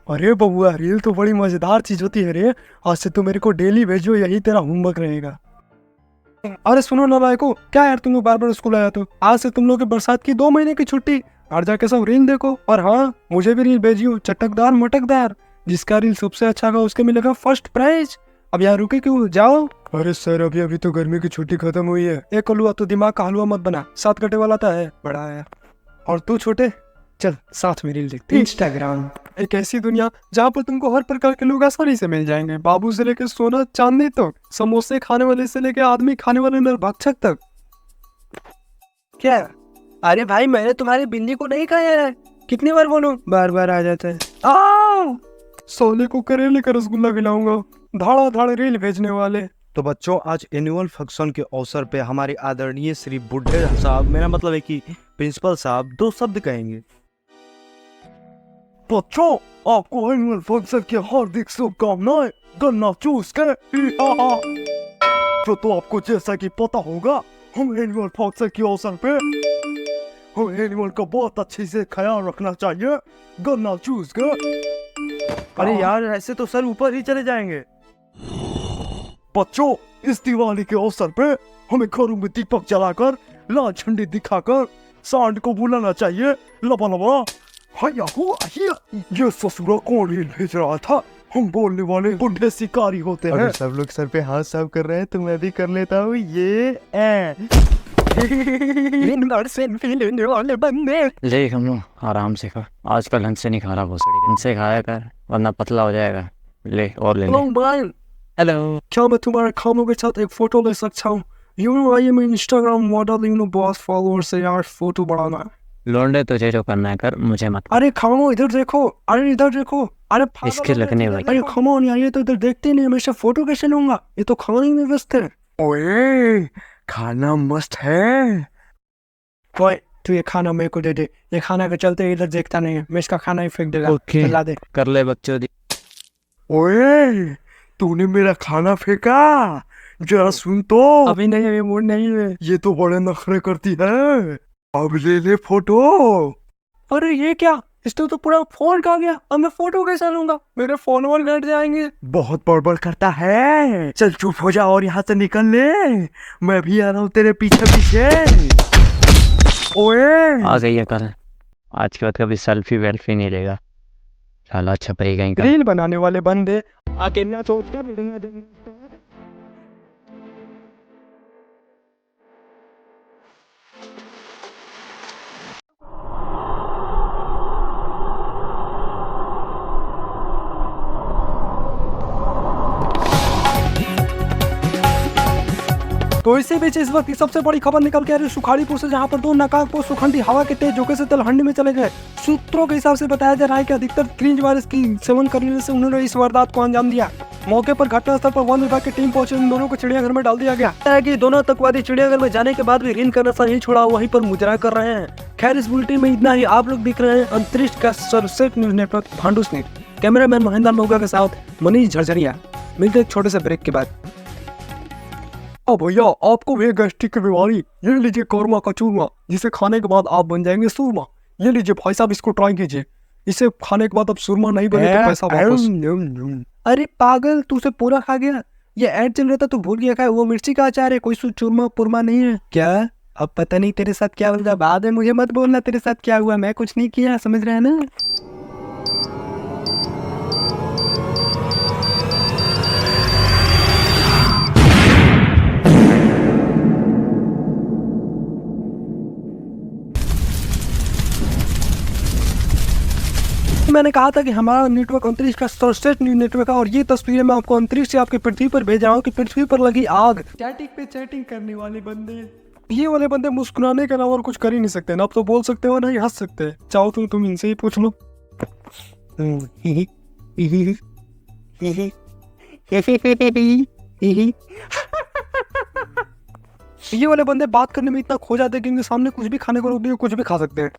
C: अरे बबुआ रील तो बड़ी मजेदार चीज होती है रे, आज से तू मेरे को डेली भेजो, यही तेरा होमवर्क रहेगा। अरे सुनो ना भाई को, क्या यार तुम लोग बार बार स्कूल आया तो आज से तुम लोग के बरसात की 2 महीने की छुट्टी, घर जाके सब रील देखो। और हाँ मुझे भी रील भेजियो, चटकदार मटकदार, जिसका रील सबसे अच्छा होगा उसके मिलेगा फर्स्ट प्राइज। अब यहाँ रुके क्यों, जाओ। अरे सर अभी तो गर्मी की छुट्टी खत्म हुई है, एक हलवा तो दिमाग का हलवा मत बना, 7 घंटे वाला था है बड़ा है। और तू छोटे चल साथ में रील देखते। इंस्टाग्राम एक ऐसी दुनिया जहाँ पर तुमको हर प्रकार के लोग आसानी से मिल जाएंगे, बाबू से लेकर सोना चांदी तक, समोसे खाने वाले से लेकर आदमी खाने वाले नरभक्षक तक। क्या? अरे भाई मैंने तुम्हारी बिल्ली को नहीं खाया है, कितनी बार बोलूं, बार बार आ जाता है। सोले को करेले का रसगुल्ला खिलाऊंगा, धाड़ा धाड़ रील भेजने वाले।
F: तो बच्चों आज एनुअल फंक्शन के अवसर पे हमारे आदरणीय श्री बुढ़े साहब, मेरा मतलब है कि प्रिंसिपल साहब 2 शब्द कहेंगे।
C: बच्चों आपको एनुअल फंक्शन की हार्दिक शुभकामनाएं, गन्ना चूस के तो आपको जैसा कि पता होगा हम एनुअल फंक्शन के अवसर पे हम एनिमल का बहुत अच्छे से ख्याल रखना चाहिए, गन्ना चूस के।
F: अरे यार ऐसे तो सर ऊपर ही चले जाएंगे।
C: बच्चों इस दिवाली के अवसर पे हमें घरों में दीपक जलाकर लाल झंडी दिखाकर सांड को बुलाना चाहिए, लबा लबा हाया हुआ हिया। ये ससुरा कौन रील भेज रहा था, हम बोलने वाले बुढ़े शिकारी होते हैं।
F: अगर सब लोग सर पे हाथ साफ कर रहे हैं तो मैं भी कर लेता हूँ, ये
J: ले हम लोग आराम से खा, आजकल लंच से नहीं खा रहा, बहुत सड़ी लंच से खाया कर वरना पतला हो जाएगा। ले और ले ले।
C: हेलो, क्या मैं तुम्हारे खानों के साथ एक फोटो ले सकता हूँ? आई एम इंस्टाग्राम मॉडल, बहुत फॉलोअर्स है यार, फोटो बढ़ाना।
J: लौंडे तुझे जो करना है कर, मुझे मत।
C: अरे खामो इधर देखो, अरे इधर देखो, अरे
J: इसके लगने वाली।
C: अरे खामो यार, ये तो इधर देखते नहीं, हमेशा फोटो कैसे लूंगा, ये तो खाने में व्यस्त है। ओए खाना मस्त है। ओए तू ये खाना मेरे को दे दे, ये खाना के चलते इधर देखता नहीं है, मैं इसका खाना ही फेंक देगा।
J: ओके
C: ला दे,
J: कर ले बच्चों दी।
C: ओए तूने मेरा खाना फेंका, जरा सुन तो। अभी नहीं, ये मूड नहीं है। ये तो बड़े नखरे करती है, अब ले ले फोटो। अरे ये क्या, इससे तो पूरा फोन खा गया, अब मैं फोटो कैसे लूंगा, मेरे फोन वोन घट जाएंगे। बहुत बड़बड़ करता है, चल चुप हो जा और यहाँ से निकल ले, मैं भी आ रहा हूँ तेरे पीछे पीछे। ओए
J: आ गई है कल, आज के बाद कभी सेल्फी वेल्फी नहीं लेगा, साला छपरी कहीं का।
C: रील बनाने वाले बंदे आके ना सोच कर तो इसी बीच इस वक्त की सबसे बड़ी खबर निकल के आ रही है सुखाड़ीपुर से, जहां पर 2 नकाबपोश सुखंडी हवा के तेज झोंके से तिलहंडी में चले गए। सूत्रों के हिसाब से बताया जा रहा है कि अधिकतर क्रींज वायरस की सेवन करने से उन्होंने इस वारदात को अंजाम दिया। मौके पर घटनास्थल पर वन विभाग की टीम पहुंची, इन दोनों को चिड़ियाघर में डाल दिया गया। कि दोनों आतंकवादी चिड़ियाघर में जाने के बाद भी रील करना सा नहीं छोड़ा, वहीं पर मुजरा कर रहे हैं। खैर इस बुलेटिन में इतना ही, आप लोग दिख रहे हैं अंतरिक्ष का सर्वश्रेष्ठ news network Bhandus news. Cameraman Mahendra Moga के साथ मनीष झरझरिया। मिलते एक छोटे से ब्रेक के बाद। अब भैया आपको भी गैस्ट्रिक की बीमारी, ये लीजिए कौरमा का चूरमा, जिसे खाने के बाद आप बन जाएंगे सुरमा। ये लीजिए भाई साहब, इसको ट्राई कीजिए, इसे खाने के बाद अब सुरमा नहीं बने तो पैसा वापस। अरे पागल, तू से पूरा खा गया, ये ऐड चल रहा था तो भूल गया क्या, वो मिर्ची का अचार है, कोई चूरमा पुरमा नहीं है क्या? अब पता नहीं तेरे साथ क्या हुआ, बाद में मुझे मत बोलना तेरे साथ क्या हुआ, मैं कुछ नहीं किया, समझ रहे हैं ना? मैंने कहा था कि हमारा नेटवर्क अंतरिक्ष का सर्वश्रेष्ठ नेटवर्क है और ये तस्वीरें मैं आपको अंतरिक्ष से आपके पृथ्वी पर भेज रहा हूँ कि पृथ्वी पर लगी आग। चैटिंग पे चैटिंग करने वाले बंदे, ये वाले बंदे मुस्कुराने के अलावा और कुछ कर ही नहीं सकते ना, आप तो बोल सकते हो ना ही हंस सकते हैं। चाहो तो तुम इनसे ही पूछ लो। ये वाले बंदे बात करने में इतना खो जाते हैं कि इनके सामने कुछ भी खाने को रोक दिए कुछ भी खा सकते हैं।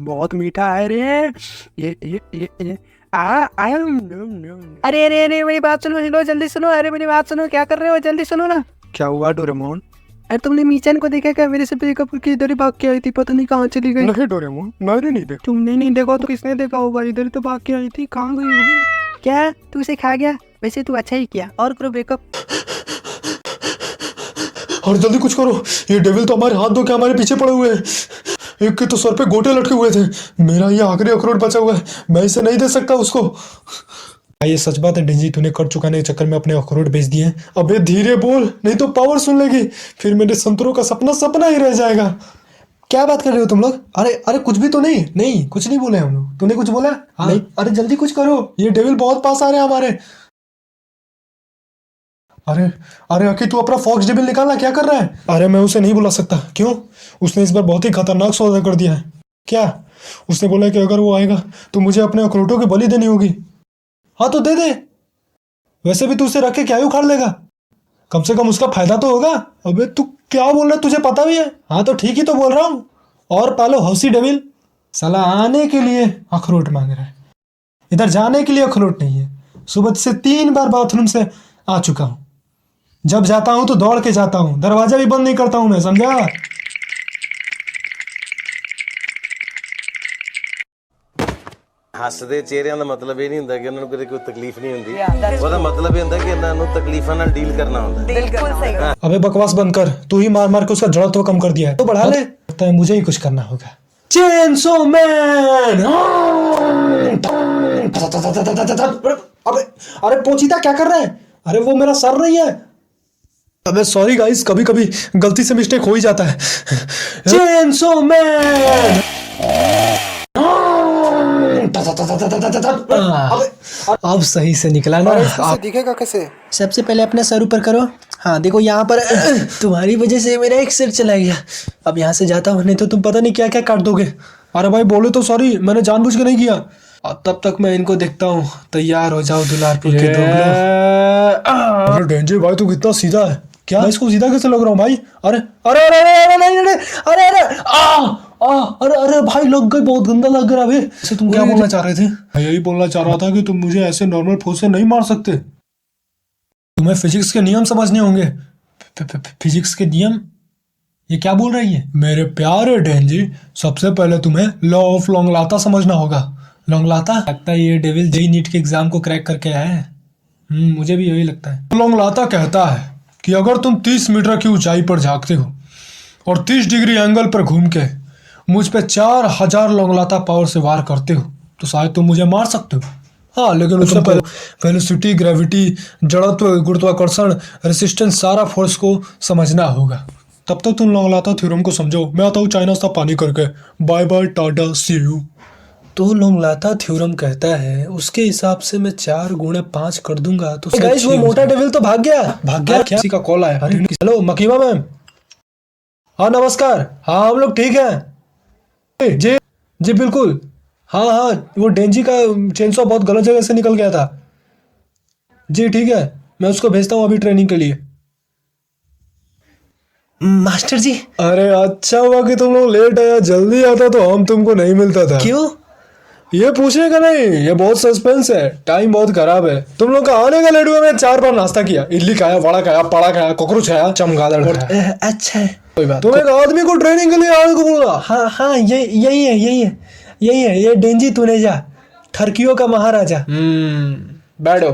C: बहुत मीठा है रे ये।
I: अरे अरे अरे मेरी बात सुनो, हेलो जल्दी सुनो, अरे मेरी बात सुनो, क्या कर रहे हो, जल्दी सुनो ना।
C: क्या हुआ डोरेमोन?
I: अरे तुमने मीचन को देखा क्या? मेरे से ब्रेकअप की इधर ही भाग के आई थी, पता नहीं कहाँ चली गई।
C: नहीं डोरेमोन, मैंने नहीं देखा।
I: तुमने नहीं देखा तो किसने देखा होगा? इधर तो भाग के आई थी, कहाँ गई होगी? क्या तू उसे खा गया? वैसे तू अच्छा ही किया, और करो ब्रेकअप।
B: और जल्दी कुछ करो, ये डेविल तो हमारे हाथ धो के हमारे पीछे पड़े हुए हैं। एक के तो सर पे गोटे लटके हुए थे, मेरा ये आखिरी अखरोट बचा हुआ है, मैं इसे नहीं दे सकता उसको। ये सच बात है डेंजी, तूने कर चुकाने के चक्कर में अपने अखरोट बेच दिए हैं। अबे धीरे बोल, नहीं तो पावर सुन लेगी, फिर मेरे संतरों का सपना सपना ही रह जाएगा। क्या बात कर रहे हो तुम लोग? अरे अरे कुछ भी तो नहीं, नहीं कुछ नहीं बोले हम लोग। तूने कुछ बोला? हाँ? नहीं। अरे जल्दी कुछ करो, ये डेविल बहुत पास आ रहे हैं हमारे। अरे अरे आखिर तू अपना फॉक्स डेविल निकालना, क्या कर रहा है? अरे मैं उसे नहीं बुला सकता। क्यों? उसने इस बार बहुत ही खतरनाक सौदा कर दिया है। क्या? उसने बोला कि अगर वो आएगा तो मुझे अपने अखरोटों की बलि देनी होगी। हाँ तो दे दे, वैसे भी तू उसे रख के क्या ही उखाड़ लेगा, कम से कम उसका फायदा तो होगा। अबे तू क्या बोल रहा है, तुझे पता भी है? हाँ तो ठीक ही तो बोल रहा हूँ। और पालो हौसी डेविल, साला आने के लिए अखरोट मांग रहा है, इधर जाने के लिए अखरोट नहीं है। सुबह से 3 बार बाथरूम से आ चुका हूँ, जब जाता हूँ तो दौड़ के जाता हूँ, दरवाजा भी बंद नहीं करता हूँ मैं, समझा?
K: ਹੱਸਦੇ ਚਿਹਰਿਆਂ ਦਾ ਮਤਲਬ ਇਹ ਨਹੀਂ ਹੁੰਦਾ ਕਿ ਉਹਨਾਂ ਨੂੰ ਕੋਈ ਤਕਲੀਫ नहीं ਹੁੰਦੀ, ਉਹਦਾ ਮਤਲਬ ਇਹ ਹੁੰਦਾ ਕਿ ਇਹਨਾਂ ਨੂੰ ਤਕਲੀਫਾਂ ਨਾਲ ਡੀਲ करना ਹੁੰਦਾ। बिल्कुल सही। अबे बकवास बंद कर, तू ही मार मार के उसका जड़त्व कम कर दिया है, तो बढ़ा ले। लगता है मुझे ही कुछ करना होगा। Chainsaw man. अबे अरे पोचीता क्या कर रहा है? अरे वो मेरा सर नहीं है। अबे सॉरी गाइस, कभी कभी गलती से मिस्टेक हो ही जाता है। Chainsaw man. अब सही से निकला ना? आप दिखेगा कैसे?
D: सबसे पहले अपना सर ऊपर करो। हाँ देखो यहाँ पर तुम्हारी वजह से मेरा एक सिर चला गया। अब यहाँ से जाता हूँ, नहीं तो तुम पता नहीं क्या क्या काट दोगे।
B: अरे भाई बोले तो सॉरी, मैंने जानबूझ के नहीं किया। तब तक मैं इनको देखता हूँ, तैयार हो जाओ दुलारपुर के दोगलों। अरे डेंजर भाई तू कितना सीधा है। क्या मैं इसको सीधा कैसे लग रहा हूँ भाई? अरे अरे अरे अरे नहीं नहीं अरे अरे अरे अरे भाई लग गई, बहुत गंदा लग रहा है। वैसे तुम क्या बोलना चाह रहे थे? मैं यही बोलना चाह रहा था कि तुम मुझे ऐसे नॉर्मल फोर्स से नहीं मार सकते, तुम्हें फिजिक्स के नियम समझने होंगे। फिजिक्स के नियम? ये क्या बोल रही है? मेरे प्यारे डेंजी, सबसे पहले तुम्हें लॉ ऑफ लॉन्गलाता समझना होगा। लॉन्गलाता? लगता है ये डेविल जेई नीट के एग्जाम को क्रैक करके आया है। मुझे भी यही लगता है। लॉन्गलाता कहता है कि अगर तुम 30 मीटर की ऊंचाई पर झांकते हो और 30 डिग्री एंगल पर घूम के मुझ पे 4000 लॉन्गलाता पावर से वार करते हो तो शायद तुम मुझे मार सकते हो। हाँ लेकिन उससे पहले वेलोसिटी, ग्रेविटी, जड़त्व, गुरुत्वाकर्षण, रेसिस्टेंस, सारा फोर्स को समझना होगा। तब तक तुम लॉन्गलाता थ्योरम को समझो। मैं आता हूँ चाइना से पानी करके। Bye bye, tata, see you. तो लॉन्गलाता थ्योरम कहता है उसके हिसाब से मैं 4 गुणे 5 कर दूंगा तो गाइस वो मोटा डेविल तो भाग गया। भाग गया क्या? किसी का कॉल आया। Hello Makima ma'am. हाँ नमस्कार। हाँ हम लोग ठीक हैं जी जी बिल्कुल। हाँ हाँ वो डेंजी का चेनसॉ बहुत गलत जगह से निकल गया था जी। ठीक है मैं उसको भेजता हूँ अभी ट्रेनिंग के लिए।
D: मास्टर जी।
B: अरे अच्छा हुआ कि तुम लोग लेट आया, जल्दी आता तो हम तुमको नहीं मिलता था।
D: क्यों?
B: ये पूछने का नहीं, ये बहुत सस्पेंस है, टाइम बहुत खराब है। तुम लोग का आने का लेट हुआ। मैं 4 बार नाश्ता किया, इडली खाया, वड़ा खाया, पड़ा खाया, कॉकरोच खाया, चमगादड़ खाया।
D: अच्छा है
B: कोई बात। तुम एक आदमी को ट्रेनिंग के लिए आने को बोला?
D: हाँ हाँ यही है ये डेंजी तुनेजा, ठरकियों का महाराजा।
B: बैठो।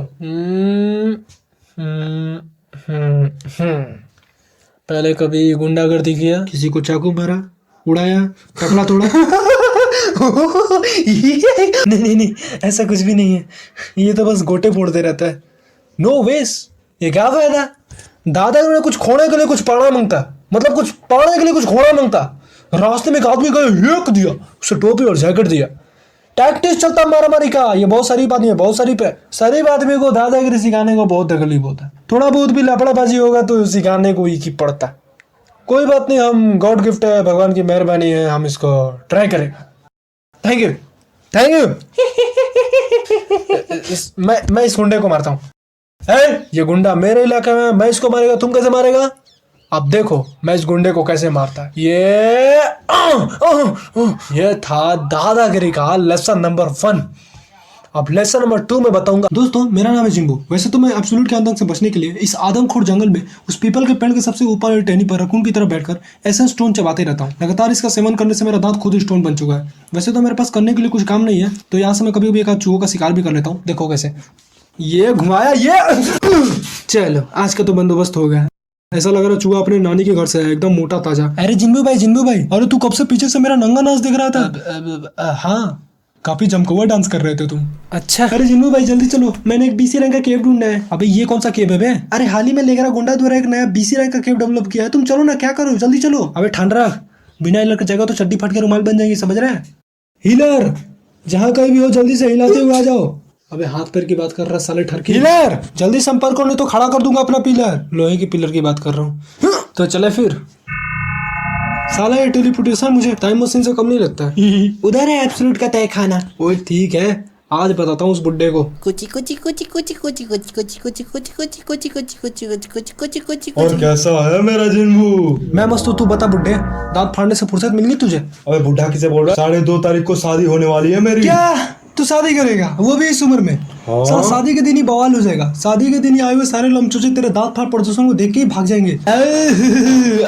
D: पहले कभी गुंडागर्दी किया?
B: किसी को चाकू मारा, उड़ाया, टकला तोड़ा?
D: नहीं ऐसा कुछ भी नहीं है, ये तो बस गोटे फोड़ते रहता है।
B: नो वेस, ये क्या फायदा? दादा ने कुछ खोने के लिए कुछ पाना मांगता, मतलब कुछ पाने के लिए कुछ खोना मांगता।
G: रास्ते में एक आदमी गए, एक दिया उसे टोपी और जैकेट दिया। टैक्टिस चलता मारामारी का। ये बहुत शरीफ आदमी है, बहुत शरीफ है। शरीफ आदमी को दादागिरी सिखाने को बहुत तकलीफ होता है। थोड़ा बहुत भी लफड़ाबाजी होगा तो सिखाने को ही पड़ता है। कोई बात नहीं, हम गॉड गिफ्ट है, भगवान की मेहरबानी है, हम इसको ट्राई करेंगे। Thank you, thank you. मैं इस गुंडे को मारता हूँ। ये गुंडा मेरे इलाके में, मैं इसको मारेगा, तुम कैसे मारेगा? अब देखो मैं इस गुंडे को कैसे मारता है। ये था दादागिरी का लेसन नंबर 1। अब लेसन नंबर 2 में बताऊंगा। दोस्तों मेरा नाम है जिंबू। वैसे तो मैं एब्सोल्यूट के आतंक से बचने के लिए इस आदमखोर जंगल में उस पीपल के पेड़ के सबसे ऊपर टहनी पर रकून की तरह बैठकर एसेंस स्टोन चबाते रहता हूँ। लगातार इसका सेवन करने से मेरा दांत खुद ही स्टोन बन चुका है। वैसे तो मेरे पास करने के लिए कुछ काम नहीं है, तो यहाँ से मैं कभी कभी एक आध चूहों का शिकार भी कर लेता हूँ। देखो कैसे ये घुमाया, ये चलो आज का तो बंदोबस्त हो गया। ऐसा लग रहा चूहा अपने नानी के घर से है, एकदम मोटा ताजा। अरे जिंदू भाई, अरे तू कब से पीछे से मेरा नंगा नाच देख रहा था? हाँ, काफी जमकवा डांस कर रहे थे तुम। अच्छा। अरे जिंदू भाई जल्दी चलो, मैंने एक BC रैंक का केव ढूंढना है। अबे ये कौन सा केव है बे? अरे हाल ही में लेगरा गुंडा द्वारा एक नया BC रैंक का केव डेवलप किया है। तुम चलो ना, क्या करो, जल्दी चलो। अबे ठंड रख, बिना हीलर की जगह तो चड्डी फट के रुमाल बन जाएंगी, समझ रहे हैं? हीलर जहाँ कहीं भी हो जल्दी से हिलाते हुए आ जाओ। अबे हाथ पैर की बात कर रहा साले ठरकी। हिलर जल्दी संपर्क करो, नहीं तो खड़ा कर दूंगा अपना पिलर। लोहे की पिलर की बात कर रहा हूँ। तो चले फिर। साला ये टेलीपोर्टेशन मुझे टाइम मशीन से कम नहीं लगता। उधर है एब्सोल्यूट का तय खाना। ओए ठीक है, आज बताता हूँ उस बुड्ढे को।
H: कुची कुची कुची कुची कुची कुची कुची कुची कुची कुची कुची कुची कुची कुची कुची कुची कुची।
B: और कैसा है मेरा जिन्नू?
G: मैं मस्त हूँ, तू बता बुड्ढे, दांत फाड़ने से फुर्सत मिल गई तुझे?
B: अबे बुढ़ा किसे बोल रहा है? 2.5 तारीख को शादी होने वाली है मेरी।
G: क्या तू शादी करेगा, वो भी इस उम्र में? साला शादी के दिन ही बवाल हो जाएगा। शादी के दिन ही आए हुए सारे लमचोचे तेरे दांत फाड़ पड़ोसन को देख के ही भाग जाएंगे।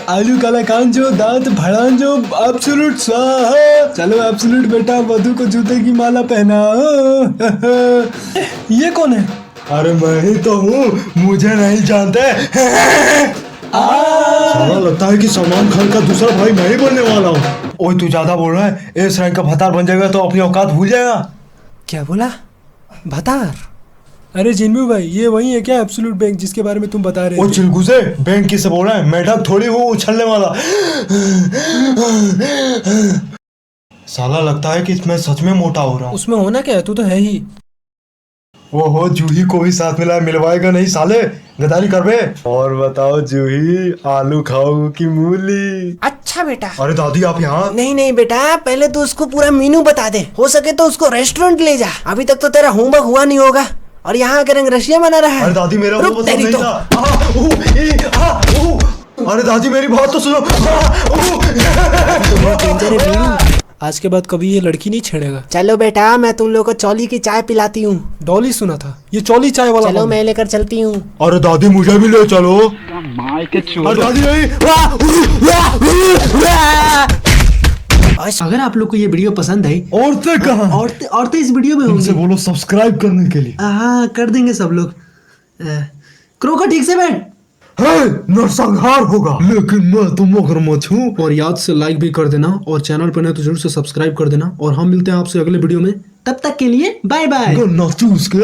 G: आलू काला कान जो, दांत भड़ान जो, एब्सोल्यूट स्वाहा। चलो एब्सोल्यूट बेटा, वधू को जूते की माला पहनाओ। ये कौन है?
B: अरे मैं ही तो हूँ, मुझे नहीं जानते? साला लगता है कि सलमान खान का दूसरा भाई मैं ही बनने वाला हूँ। ओए तू ज्यादा बोल रहा है, इस रैंक का भतार बन जाएगा तो अपनी औकात भूल जाएगा।
G: क्या बोला? भतार? अरे जिन्नू भाई, ये वही है क्या एब्सोल्यूट बैंक जिसके बारे में तुम बता रहे थे?
B: ओ चिलगुजे, बैंक किसे बोल रहा है? मेढक थोड़ी हूँ उछलने वाला। साला लगता है कि मैं सच में मोटा हो रहा हूँ।
G: उसमें होना क्या है, तू तो है ही।
B: ओहो, जूही को भी साथ मिलवाएगा नहीं साले, गद्दारी कर बे। और बताओ जूही, आलू खाओ कि मूली?
H: अच्छा बेटा।
B: अरे दादी आप यहाँ?
H: नहीं नहीं बेटा, पहले तो उसको पूरा मेनू बता दे, हो सके तो उसको रेस्टोरेंट ले जा। अभी तक तो तेरा होमवर्क हुआ नहीं होगा और यहाँ आकर रंगरसिया बना रहा है।
B: अरे दादी मेरा वो पसंद नहीं था। अरे दादी मेरी बात तो सुनो।
G: आज के बाद कभी ये लड़की नहीं छेड़ेगा।
H: चलो बेटा, मैं तुम लोग को चौली की चाय पिलाती हूँ।
G: डॉली सुना था, ये चौली चाय वाला।
H: चलो मैं लेकर चलती हूँ।
B: अरे दादी मुझे भी ले चलो। अरे दादी नहीं।
G: अगर आप लोग को ये वीडियो पसंद है,
B: औरतें कहाँ?
G: औरतें इस वीडियो में
B: उनसे बोलो सब्सक्राइब करने के लिए।
G: हाँ कर देंगे सब लोग। क्रोका ठीक से बैठ।
B: नरसंहार होगा, लेकिन मैं तो मगरमच्छ हूँ।
G: और याद से लाइक भी कर देना और चैनल पर नहीं तो जरूर से सब्सक्राइब कर देना। और हम मिलते हैं आपसे अगले वीडियो में, तब तक के लिए बाय बाय।
B: गन्ना चूस के